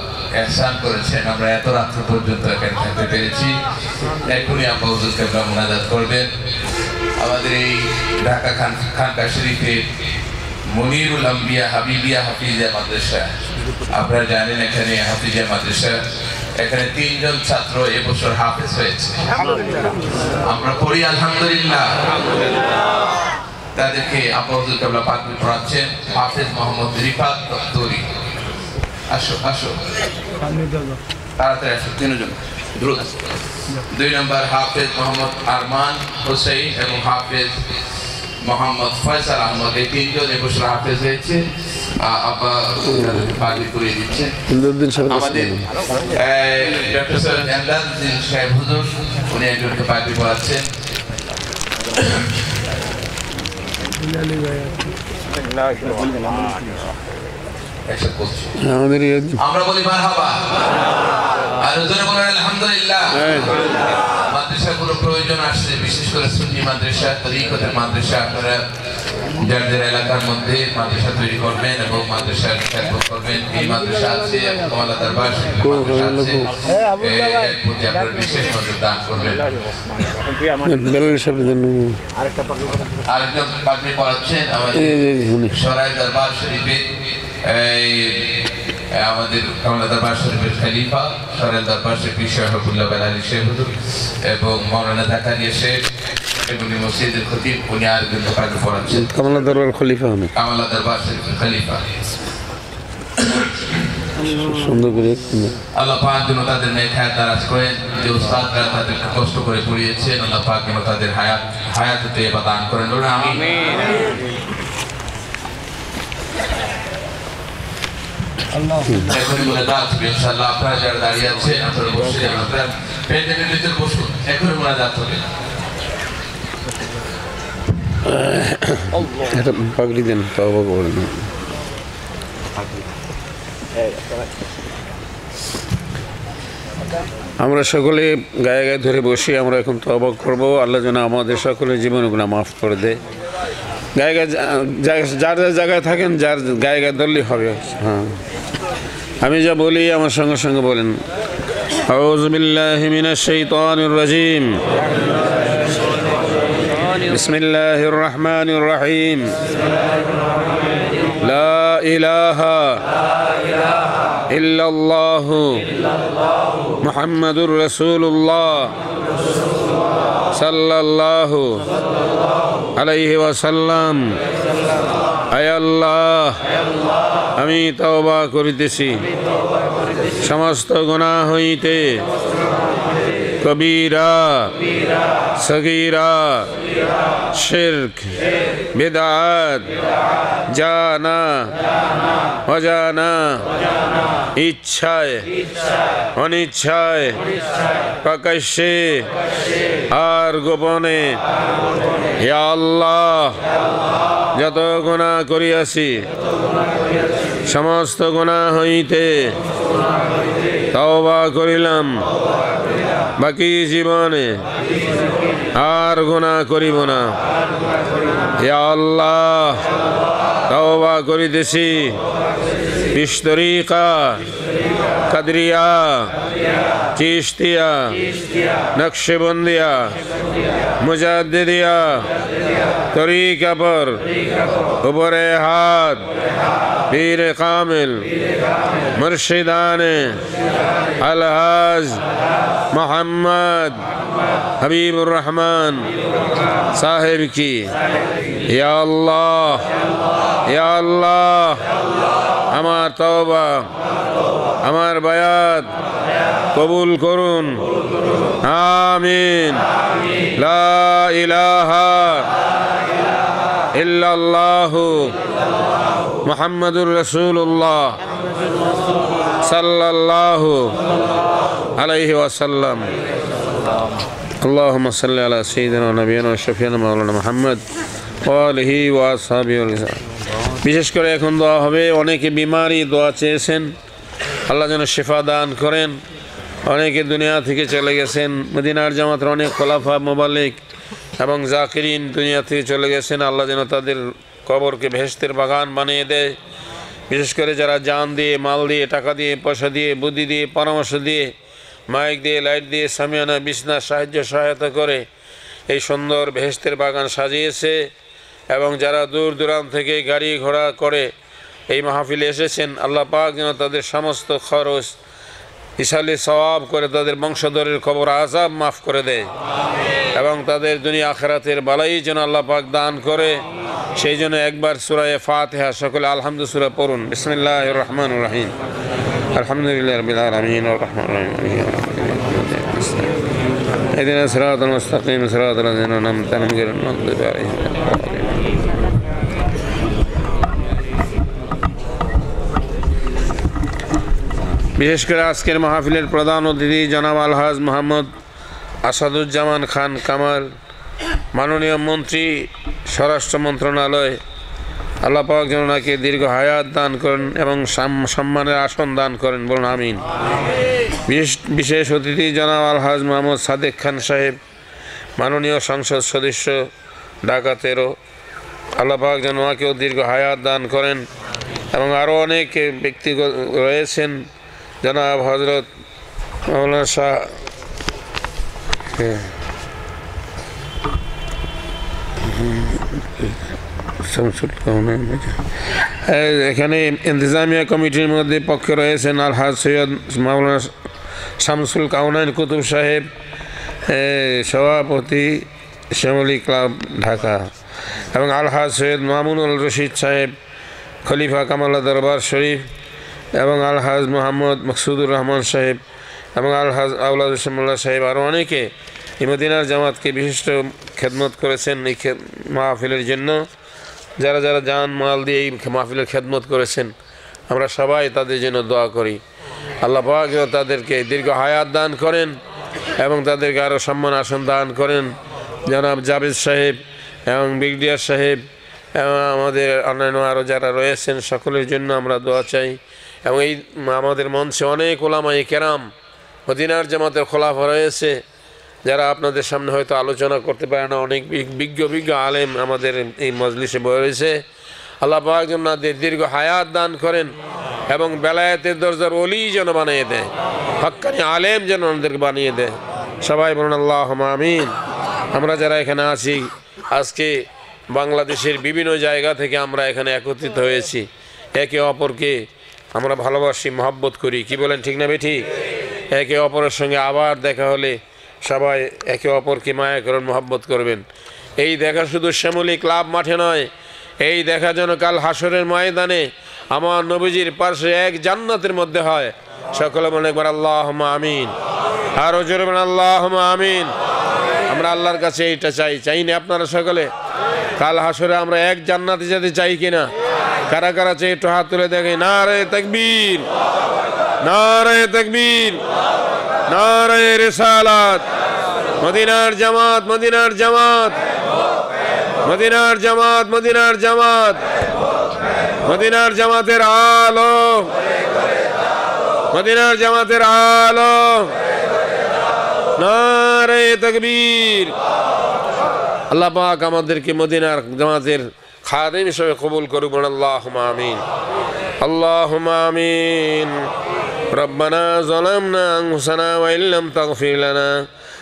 ihsan করেছেন আমরা এত রাত্র পর্যন্ত এখানে থাকতে পেরেছি এখনই আব্বা হুজুর কেবলা মুনাজাত করবেন আমাদের এই ঢাকা খানকা শরীফে মনিরুল আম্বিয়া হাবিবিয়া হাফিজিয়া মাদ্রাসা আপনারা জানেন এখানে হাফিজিয়া মাদ্রাসা এখানে 3 জন ছাত্র এবছর হাফেজ হয়েছে আমরা পড়ি আলহামদুলিল্লাহ তাদেরকে আব্বা হুজুর কেবলা পাকড়ি পড়াচ্ছেন হাফেজ মোহাম্মদ রিফাত দফতরি আসো আসো তাড়াতাড়ি আসো 3 জন দ্রুত 2 নম্বর হাফেজ মোহাম্মদ আরমান হোসেন এবং হাফেজ মোহাম্মদ ফয়সাল আহমদ এই 3 জন এবছর হাফেজ হয়েছে আব্বা পাকড়ি পরিয়ে দিচ্ছেন আমাদের ডক্টর সৈয়দ এমদাদউদ্দিন সাহেব হুজুর উনি একজনকে পাকড়ি পড়াচ্ছেন আমরা বলি মারহাবা আর জোরে বলেন আলহামদুলিল্লাহ মাদ্রাসাগুলো প্রয়োজন আসছে বিশেষ করে সুন্নি মাদ্রাসা তরিকতের মাদ্রাসা আপনারা যার যার এলাকার মধ্যে মাদ্রাসা তৈরি করবেন এবং মাদ্রাসার খেদমত করবেন এই মাদ্রাসা আছে কমলা দরবার আপনারা বিশেষ নজর দান করবেন আরেকজন পাগড়ি পড়াচ্ছেন আমাদের সরাই দরবার শরীফে আমাদের কমলা দরবার শরীফের খলিফা সরাই দরবার শরীফ শাহবুল্লাহ বেলালী শেখ হুজুর এবং মাওলানা জাকারিয়া শেখ এগুলি মসজিদের খতিব উনি আরেকজন পাগড়ি পড়াচ্ছেন কমলা দরবার খলিফা আমি কমলা দরবার শরীফের খলিফা সুন্দর করে আল্লাহ পাক যেন তাদের নেক হায়াত দারাজ করেন যে উস্তাদরা তাদেরকে কষ্ট করে পড়িয়েছেন আল্লাহ পাক যেন তাদের হায়াতে দান করেন আমিন এখনই মুনাজাত হবে ইনশাআল্লাহ আপনারা যারা দাঁড়িয়ে আছেন আপনারা বসে আপনারা প্যান্ডেলের নিচে বসুন এখনই মুনাজাত হবে এটা পাগড়ি দেন তওবা করেন আমরা সকলে গায়ে গায়ে ধরে বসি আমরা এখন তওবা করব আল্লাহ যেন আমাদের সকলের জীবনগুলো মাফ করে দেয় গায়ে গায়ে যার যার জায়গায় থাকেন যার গায়ে গায়ে ধরলেই হবে হ্যাঁ আমি যা বলি আমার সঙ্গে সঙ্গে বলেন আউযু বিল্লাহি মিনাশ শাইতানির রাজিম বিসমিল্লাহির রহমানির রহিম লা ইলাহা ইল্লাল্লাহু মুহাম্মাদুর রাসূলুল্লাহ সাল্লাল্লাহু আলাইহি ওয়াসাল্লাম আয় আল্লাহ আমি তওবা করিতেছি সমস্ত গুনাহ হইতে কবিরা সগীরা শিরক বিদআত জানা অজানা ইচ্ছায় অনিচ্ছায় প্রকাশ্যে আর গোপনে ইয়া আল্লাহ যত গুনাহ করিয়াছি সমস্ত গুনাহ হইতে তওবা করিলাম, বাকি জীবনে আর গুনাহ করিব না। ইয়া আল্লাহ তওবা করিতেছি বিশতরিকা কাদরিয়া চিশতিয়া নকশবন্দিয়া মুজাদ্দিদিয়া তরিকা पर উপরে হাত পীর কামিল মুর্শিদানে আলহাজ মোহাম্মদ হবিবুর রহমান সাহেব কি ইয়া আল্লাহ ইয়া আল্লাহ আমার তওবা আমার বায়াত কবুল করুন, আমিন। লা ইলাহা ইল্লাল্লাহু মুহাম্মাদুর রাসূলুল্লাহ সাল্লাল্লাহু আলাইহি ওয়াসাল্লাম। আল্লাহুম্মা সাল্লি আলা সাইয়্যিদিনা ওয়া নাবিয়িনা ওয়া শাফিঈনা মাওলানা মুহাম্মদ ওয়া আলিহি ওয়া আসহাবিহি। বিশেষ করে এখন দোয়া হবে, অনেকে বিমারি দোয়া চেয়েছেন, আল্লাহ যেন শিফা দান করেন। অনেকে দুনিয়া থেকে চলে গেছেন, মদিনার জামাতের অনেক খোলাফা মুবাল্লিগ এবং জাকিরিন দুনিয়া থেকে চলে গেছেন, আল্লাহ যেন তাদের কবরকে বেহেশতের বাগান বানিয়ে দেয়। বিশেষ করে যারা জান দিয়ে, মাল দিয়ে, টাকা দিয়ে, পয়সা দিয়ে, বুদ্ধি দিয়ে, পরামর্শ দিয়ে, মাইক দিয়ে, লাইট দিয়ে, সামিয়ানা বিছনা সাহায্য সহায়তা করে এই সুন্দর বেহেশতের বাগান সাজিয়েছে, এবং যারা দূর দূরান্ত থেকে গাড়ি ঘোড়া করে এই মাহফিলে এসেছেন, আল্লাহ পাক যেন তাদের সমস্ত খরচ ইসালে সওয়াব করে তাদের বংশধরের কবর আযাব মাফ করে দেয়, এবং তাদের দুনিয়া আখিরাতের বালাই যেন আল্লাহ পাক দান করে। সেই জন্য একবার সূরা ফাতিহা সকলে আলহামদুলিল্লাহ সূরা পড়ুন। বিসমিল্লাহির রহমানির রহিম। আলহামদুলিল্লাহি রাব্বিল আলামিন ওয়া রাহমানির রহিম ইহদিনাস সিরাতাল মুস্তাকিম সিরাতাল লাযিনা আন'আমতা আলাইহিম গায়রিল মাগদুবি আলাইহিম। বিশেষ করে আজকের মাহফিলের প্রধান অতিথি জনাব আলহাজ মোহাম্মদ আসাদুজ্জামান খান কামাল, মাননীয় মন্ত্রী স্বরাষ্ট্র মন্ত্রণালয়, আল্লাহ পাক যেন ওনাকে দীর্ঘ হায়াত দান করেন এবং সম্মানের আসন দান করেন, বলুন আমিন। বিশেষ অতিথি জনাব আলহাজ মোহাম্মদ সাদেক খান সাহেব, মাননীয় সংসদ সদস্য ঢাকা 13, আল্লাহ পাক যেন ওনাকেও দীর্ঘ হায়াত দান করেন, এবং আরও অনেক ব্যক্তি রয়েছেন, জনাব হজরত মৌলানা শাহ এখানে ইন্তেজামিয়া কমিটির মধ্যে পক্ষে রয়েছেন আলহাজ সৈয়দ মাওলানা শামসুল কাউনাইন কুতুব সাহেব, সভাপতি শ্যামলী ক্লাব ঢাকা, এবং আলহাজ সৈয়দ মামুনুল রশিদ সাহেব, খলিফা কামাল্লা দরবার শরীফ, এবং আলহাজ মোহাম্মদ মকসুদুর রহমান সাহেব, এবং আলহাজ আউলাদ হোসেনুল্লাহ সাহেব, আরও অনেকে এই মদিনার জামাতকে বিশিষ্ট খেদমত করেছেন এই মাহফিলের জন্য। যারা যারা জান মাল দিয়ে এই মাহফিলের খেদমত করেছেন, আমরা সবাই তাদের জন্য দোয়া করি, আল্লাহ পাক তাদেরকে দীর্ঘ হায়াত দান করেন এবং তাদেরকে আরও সম্মান আসন দান করেন। জনাব জাভেদ সাহেব এবং ব্রিগেডিয়ার সাহেব এবং আমাদের অন্যান্য আরও যারা রয়েছেন সকলের জন্য আমরা দোয়া চাই। এবং এই আমাদের মঞ্চে অনেক ওলামায়ে কেরাম মদিনার জামাতের খোলাফা রয়েছে, যারা আপনাদের সামনে হয়তো আলোচনা করতে পারে না, অনেক বিজ্ঞ আলেম আমাদের এই মজলিসে বয়ে রয়েছে। আল্লাহ পাক যেন দীর্ঘ হায়াত দান করেন এবং বেলায়েতের দরজার ওলি যেন বানিয়ে দেয়, হক্কানি আলেম যেন ওনাদেরকে বানিয়ে দেয়। সবাই বলুন আল্লাহুম্মা আমিন। আমরা যারা এখানে আছি, আজকে বাংলাদেশের বিভিন্ন জায়গা থেকে আমরা এখানে একত্রিত হয়েছি, একে অপরকে আমরা ভালোবাসি, মহব্বত করি, কি বলেন ঠিক না বেঠিক? একে অপরের সঙ্গে আবার দেখা হলে সবাই একে অপরকে মায়া করেন, মহব্বত করবেন। এই দেখা শুধু শ্যামলী ক্লাব মাঠে নয়, এই দেখা যেন কাল হাসরের ময়দানে আমার নবীজির পাশে এক জান্নাতের মধ্যে হয়। সকলে বলেন একবার আল্লাহুম্মা আমিন। আরো জোরে বলেন আল্লাহুম্মা আমিন। আমরা আল্লাহর কাছে এইটা চাই না আপনারা সকলে? কাল হাসরে আমরা এক জান্নাতে যেতে চাই কিনা? কারা কারা চাই একটু হাত তুলে দেখে। নারে তাকবীর, নারে তাকবীর, নারে রিসালাত। মদিনার জামাত, মদিনার জামাত, মদিনার জামাত, মদিনার জামাত, মদিনার জামাতের আলো, মদিনার জামাতের আলো। নারে তাকবীর। আল্লাহ পাক আমাদেরকে মদিনার জামাতের খাদেম হিসেবে কবুল করুন। আল্লাহুম্মা আমিন, আল্লাহুম্মা আমিন। রব্বানা যালামনা আনফুসানা ওয়া ইল্লাম তাগফির লানা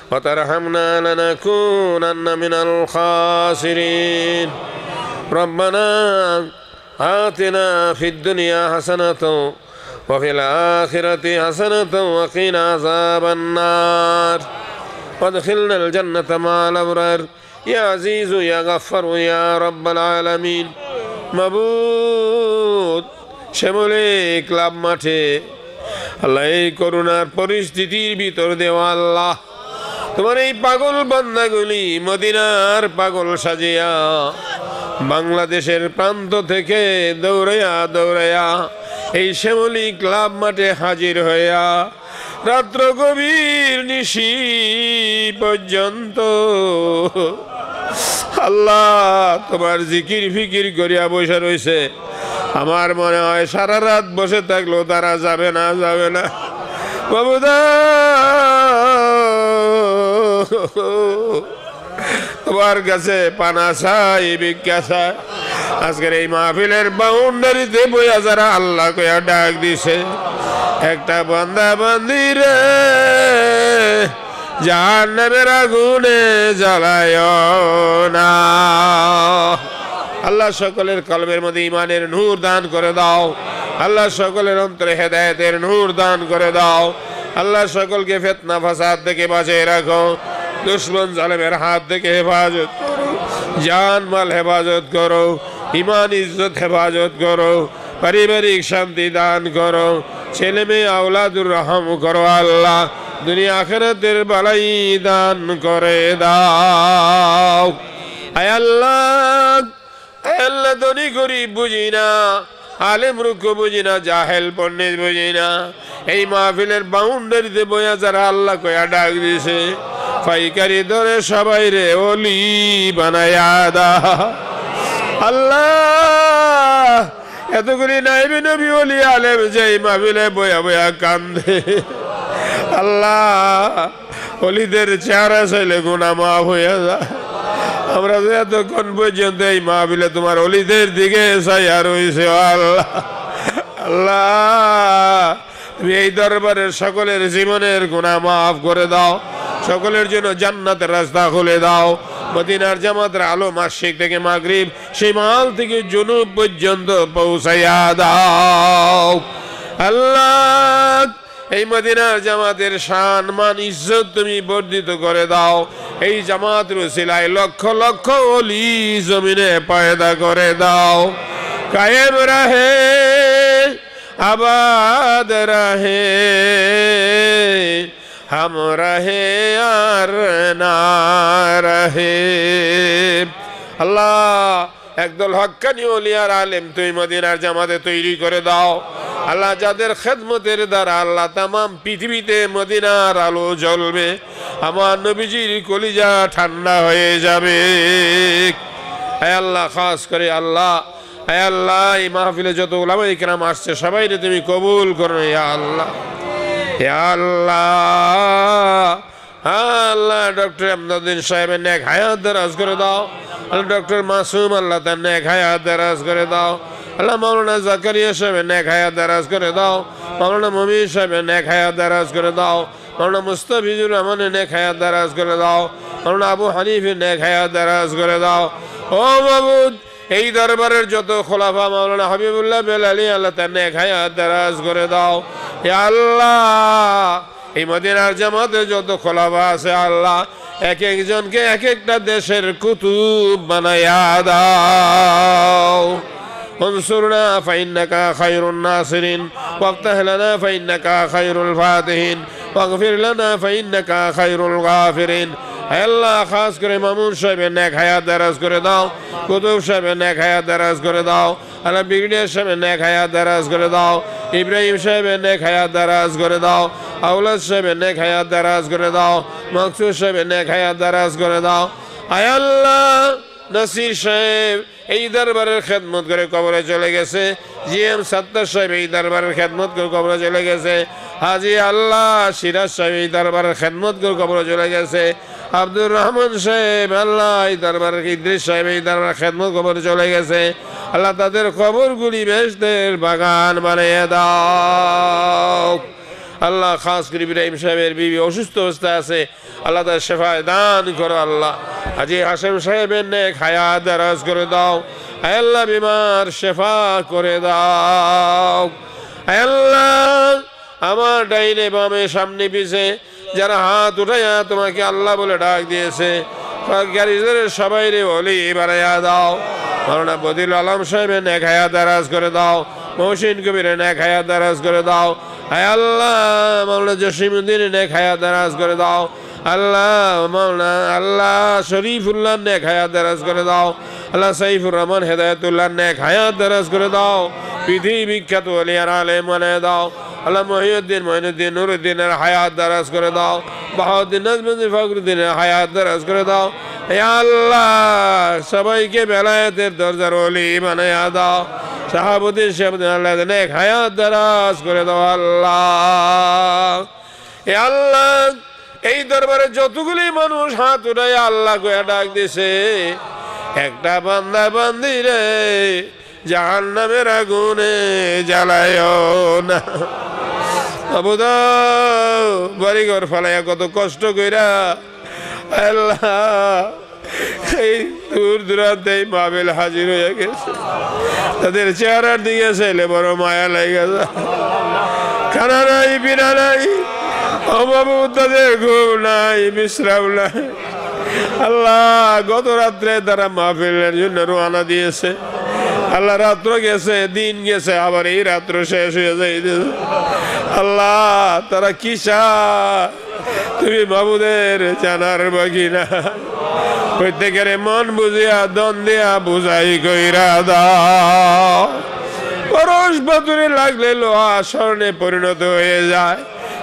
ওয়া তারহামনা লানাকুনান্না মিনাল খাসিরিন। রব্বানা আতিনা ফিদ দুনিয়া হাসানাতাও ওয়া ফিল আখিরাতি হাসানাতাও ওয়া কিনা আযাবান নার ওয়াদখিলনাল জান্নাতা মা'আল আবরার ইয়া আজিজু ইয়া গাফফারু ইয়া রাব্বাল আলামিন। মাবুদ, শ্যামলী ক্লাব মাঠে আল্লাহ এই করুণার পরিস্থিতির ভিতর দেওয়া আল্লাহ তোমার এই পাগল বান্দাগুলি মদিনার পাগল সাজিয়া বাংলাদেশের প্রান্ত থেকে দৌড়াইয়া দৌড়াইয়া এই শ্যামলী ক্লাব মাঠে হাজির হইয়া রাত্র গভীর নিশি পর্যন্ত আল্লাহ তোমার জিকির ফিকির করিয়া বসে রয়েছে। আমার মনে হয় সারা রাত বসে থাকলেও তারা যাবে না, যাবে না। বাবুদা, তোমার কাছে পানা চাই, ভিক্ষা চাই। আজকের এই মাহফিলের বাউন্ডারিতে বইয়া যারা আল্লাহ কইয়া ডাক দিছে, একটা বান্দা বান্দিরে জাহান্নামের আগুনে জ্বালায় না। আল্লাহ সকলের কলবের মধ্যে ইমানের নূর দান করে দাও। আল্লাহ সকলের অন্তরে হেদায়েতের নূর দান করে দাও। আল্লাহ সকলকে ফিতনা ফাসাদ থেকে বাঁচিয়ে রাখো। দুশমন জালেমের হাত থেকে হেফাজত করো, জান মাল হেফাজত করো, ইমান ইজ্জত হেফাজত করো, পারিবারিক শান্তি দান করো, ছেলে মেয়ে আওলাদুর রহম করো। আল্লাহ দুনিয়া আখিরাতের বালাই দান করে দাও। আয় আল্লাহ, আয় আল্লাহ, ধনী গরিব বুঝি না, আলেম মূর্খ বুঝি না, জাহেল পণ্ডিত বুঝি না, এই মাহফিলের বাউন্ডারিতে বইয়া যারা আল্লাহ কয়া ডাক দিছে, পাইকারি ধরে সবাই রে ওলি বানায়া দা। আল্লাহ, এতগুলি নাইবে নবী ওলি আলেম যে এই মাহফিলে বয়া বয়া কান্দে। আল্লাহ, ওলিদের চেহারা চাইলে গুনাহ মাফ হইয়া যায়। আমরা যে এতক্ষণ পর্যন্ত এই মাহফিলে তোমার ওলিদের দিকে চাইয়া রইছে। আল্লাহ, আল্লাহ, তুমি এই দরবারের সকলের জীবনের গুনাহ মাফ করে দাও, সকলের জন্য জান্নাতের রাস্তা খুলে দাও। মদিনার জামাতের আলো মাসিক থেকে মাগরিব, শিমাল থেকে জুনুব পর্যন্ত পৌঁছাইয়া দাও। আল্লাহ, এই মদিনার জামাতের শান মান ইজ্জত তুমি বর্ধিত করে দাও। এই জামাতের উসিলায় লক্ষ লক্ষ ওলি জমিনে পয়দা করে দাও। কায়েম রাহে, আবাদ রাহে, হাম রাহে আর না রাহে। আল্লাহ, একদল হক্কানি ওলি আর আলেম তুই মদিনার জামাতে তৈরি করে দাও। আল্লাহ, যাদের খেদমতের দ্বারা আল্লাহ তামাম পৃথিবীতে মদিনার আলো জ্বলবে, আমার নবীজির কলিজা ঠান্ডা হয়ে যাবে। আয় আল্লাহ, খাস করে আল্লাহ, আয় আল্লাহ, এই মাহফিলে যত উলামা ইকরাম আসছে সবাইরে তুমি কবুল করো। ইয়া আল্লাহ, ইয়া আল্লাহ, আল্লাহ, ডক্টর আমদাদুদ্দিন সাহেবের নেক হায়াত দারাজ করে দাও। আল্লাহ, ডক্টর মাসুম, আল্লাহ তার নেক হায়াত দারাজ করে দাও। আল্লাহ, মাওলানা জাকারিয়া সাহেবের নেক হায়াত দারাজ করে দাও। মাওলানা মমিন সাহেবের নেক হায়াত দারাজ করে দাও। মাওলানা মুস্তাফিজুর রহমানের নেক হায়াত দারাজ করে দাও। মাওলানা আবু হানিফের নেক হায়াত দারাজ করে দাও। ও মাবুদ, এই দরবারের যত খোলাফা, মাওলানা হাবিবুল্লাহ বেলালী, আল্লাহ তার নেক হায়াত দারাজ করে দাও। ইয়া আল্লাহ, এই মদিনার জামাতে যত খোলাফা আছে আল্লাহ, এক একজনকে এক একটা দেশের কুতুব বানায়া দাও। انصرنا فإنك خير الناصرين وافتح لنا فإنك خير الفاتحين واغفر لنا فإنك خير الغافرين হে আল্লাহ খাস করে মামুন সাহেবের নেক হায়াত দারাজ করে দাও কুতুব সাহেবের নেক হায়াত দারাজ করে দাও আল্লাহ ব্রিগেডিয়ার সাহেবের নেক হায়াত দারাজ করে দাও ইব্রাহিম সাহেবের নেক হায়াত দারাজ করে দাও আওলাদ সাহেবের নেক হায়াত দারাজ করে দাও মকসুদ সাহেবের নেক হায়াত দারাজ করে দাও আয় আল্লাহ নাসির সাহেব এই দরবারের খেদমত করে কবরে চলে গেছে জিএম সত্তর সাহেব এই দরবারের খেদমত করে কবরে চলে গেছে হাজি আল্লাহ সিরাজ সাহেব এই দরবারের খেদমত করে কবরে চলে গেছে আব্দুর রহমান সাহেব আল্লাহ এই দরবারের ইদ্রিস সাহেব এই দরবারের খেদমত কবরে চলে গেছে আল্লাহ তাদের কবরগুলি বেহেশতের বাগান বানিয়ে দাও আল্লাহ খাস করে ইব্রাহিম সাহেবের বিবি অসুস্থ অবস্থায় আছে আল্লাহ তার শেফায় দান করো আল্লাহ হাজি হাসেম সাহেবের নেক হায়াত দারাজ করে দাও আয় আল্লাহ বিমার শেফা করে দাও আয় আল্লাহ আমার ডাইনে বামে সামনে পিছে যারা হাত উঠাইয়া তোমাকে আল্লাহ বলে ডাক দিয়েছে গাড়িদের সবাই রে বলি বানাইয়া দাও মাওলানা বদিল আলম সাহেবের নেক হায়াত দারাজ করে দাও মহসিন কবিরের নেক হায়াত দারাজ করে দাও আয় আল্লাহ মাওলানা জসিমউদ্দিনের নেক হায়াত দারাজ করে দাও আল্লাহ মাওলানা আল্লাহ শরীফুল্লাহ নেক হায়াত দারাজ করে দাও আল্লাহ সাইফুর রহমান হেদায়েতুল্লাহ নেক হায়াত দারাজ করে দাও পৃথিবী বিখ্যাত ওলিয়ার আলেম বানিয়ে দাও আল্লাহ মহিউদ্দিন মঈনুদ্দিন নুরুদ্দিনের হায়াত দারাজ করে দাও বাহাউদ্দিন নাজমুদ্দিন ফখরুদ্দিনের হায়াত দারাজ করে দাও হে আল্লাহ সবাইকে বেলায়েতের দরজার ওলি বানায়া দাও শাহাবুদ্দিন শাহাবুদ্দিন আল্লাহ নেক হায়াত দারাজ করে দাও আল্লাহ হে আল্লাহ এই দরবারে যতগুলি মানুষ হাত উঠায় আল্লাহ কয়ে ডাক দিছে একটা বান্দা বান্দি রে জাহান্নামের আগুনে জ্বালায়ও না আবুদা বাড়িঘর ফালাইয়া কত কষ্ট কইরা আল্লাহ এই দূর দূরান্তে মাহফিল হাজির হয়ে গেছে তাদের চেহারার দিকে চাইলে বড় মায়া লাগে খানা নাই পিনা নাই অভাব তাদের ঘুম নাই বিশ্রাম নাই আল্লাহ গত রাত্রে তারা মাহফিলের জন্য রওনা দিয়েছে আল্লাহ রাত্র গেছে দিন গেছে আবার এই রাত্র শেষ হয়ে যাইতেছে আল্লাহ তারা কি চায় তুমি বাবুদের জানার বাকি না প্রত্যেকের মন বুঝিয়া দন দিয়া বুঝাই কইরা দাও পরশ বাতুরে লাগলে লোহা স্বর্ণে পরিণত হয়ে যায়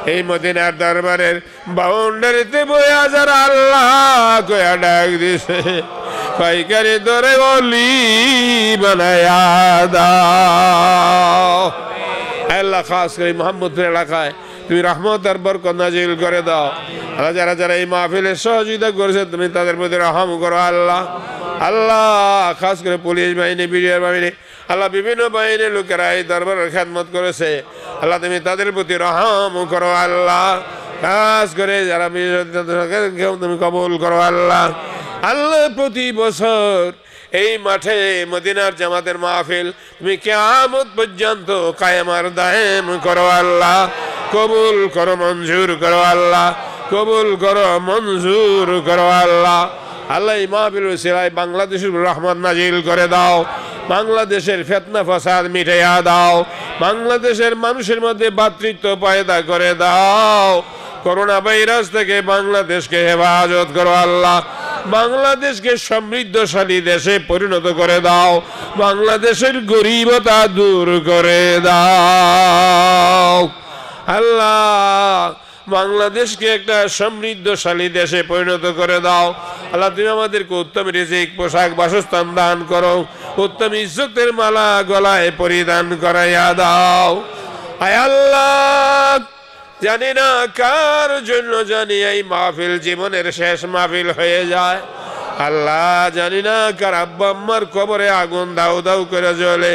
এই মদিনার দরবারের বাউন্ডারিতে বইয়া যারা আল্লাহ কয়া ডাক দিছে পাইকারি দরে বলি বানায়া দাও আল্লাহ খাস করে মোহাম্মদপুর এলাকায় তুমি রহমত আর বরকত নাজিল করে দাও আল্লাহ যারা যারা এই মাহফিলের সহযোগিতা করেছে তুমি তাদের প্রতি রহম করো আল্লাহ আল্লাহ খাস করে পুলিশ বাহিনী বিডিআর বাহিনী আল্লাহ বিভিন্ন বাহিনীর লোকেরা এই দরবারের খেদমত করেছে আল্লাহ তুমি তাদের প্রতি রহম করো আল্লাহ খাস করে যারা তুমি কবুল করো আল্লাহ আল্লাহ প্রতি বছর এই মাঠে মদিনার জামাতের মাহফিল তুমি কিয়ামত পর্যন্ত কায়েম আর দায়েম করো আল্লাহ কবুল করো মঞ্জুর করো আল্লাহ কবুল করো মঞ্জুর করো আল্লাহ আল্লাহ এই মাহফিল ওসিলায় বাংলাদেশের রহমত নাজিল করে দাও বাংলাদেশের ফিতনা ফাসাদ মিটাইয়া দাও বাংলাদেশের মানুষের মধ্যে ভ্রাতৃত্ব পয়দা করে দাও করোনা ভাইরাস থেকে বাংলাদেশকে হেফাজত করো আল্লাহ বাংলাদেশকে সমৃদ্ধশালী দেশে পরিণত করে দাও বাংলাদেশের গরিবতা দূর করে দাও আল্লাহ বাংলাদেশকে একটা সমৃদ্ধশালী দেশে পরিণত করে দাও আল্লাহ তুমি আমাদেরকে উত্তম রিজিক পোশাক বাসস্থান দান করো উত্তম ইজ্জতের মালা গলায় পরিধান করাইয়া দাও আয় আল্লাহ জানি না কার জন্য জানি এই মাহফিল জীবনের শেষ মাহফিল হয়ে যায় আল্লাহ জানি না কার আব্বা আম্মার কবরে আগুন দাউ দাউ করে জ্বলে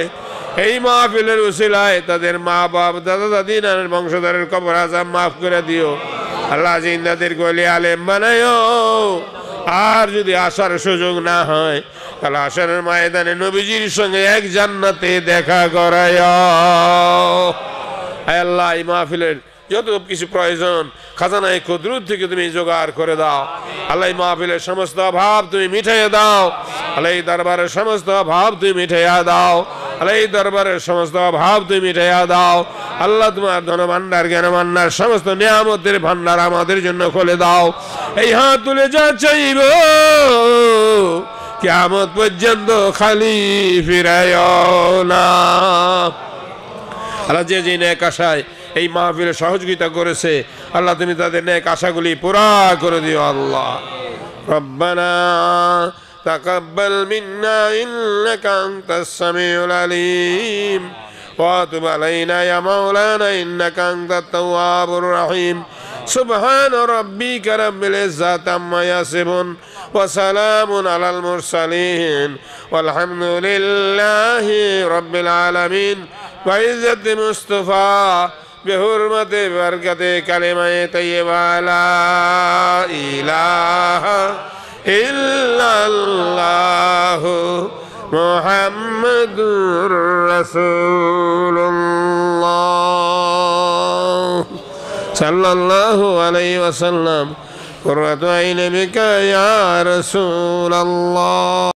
এই মাহফিলের উসিলায় তাদের মা বাপ দাদা দাদি নানার বংশধরের কবর আযাব মাফ করে দিও আল্লাহ জিন্দাদের গলি আলেম বানায়ো আর যদি আসার সুযোগ না হয় তাহলে আসরের ময়দানে নবীজির সঙ্গে এক জান্নাতে দেখা করায়ো আয় আল্লাহ এই মাহফিলের যত কিছু প্রয়োজন খাজানায় কুদরত থেকে তুমি জোগাড় করে দাও আল্লাহ মাহফিলের সমস্ত অভাব তুমি মিটাইয়া দাও আল্লাহ দরবারের সমস্ত অভাব তুমি মিটাইয়া দাও আল্লাহ দরবারের সমস্ত অভাব তুমি মিটাইয়া দাও আল্লাহ তোমার ধন ভান্ডার জ্ঞান ভান্ডার সমস্ত নিয়ামতের ভান্ডার আমাদের জন্য খুলে দাও। এই হাত তুলে যা চাইব কিয়ামত পর্যন্ত খালি ফিরায়ও না। আল্লাহ যে যে নেক আশায় এই মাহফিলে সহযোগিতা করেছে আল্লাহ তুমি তাদের নেক আশাগুলি পুরা করে দিও আল্লাহ। রব্বানা তাকাব্বাল মিন্না ইন্নাকা আনতাস সামিউল আলিম ওয়া তুব আলাইনা ইয়া মাওলানা ইন্নাকা আনতাত তাওয়াবুর রহিম। সুবহান রাব্বিকা রাব্বিল ইজ্জাতি আম্মা ইয়াসিফুন ওয়া সালামুন আলাল মুরসালিন ওয়ালহামদুলিল্লাহি রাব্বিল আলামিন। ওয়া ইজ্জাতি মুস্তাফা বিহুরমাতি বরকতি কালিমায়ে তাইয়্যিবা লা ইলাহা ইল্লাল্লাহু মুহাম্মাদুর রাসূলুল্লাহ সাল্লাল্লাহু আলাইহি ওয়াসাল্লাম। কুররাতু আইনি বিকা ইয়া রাসূলাল্লাহ।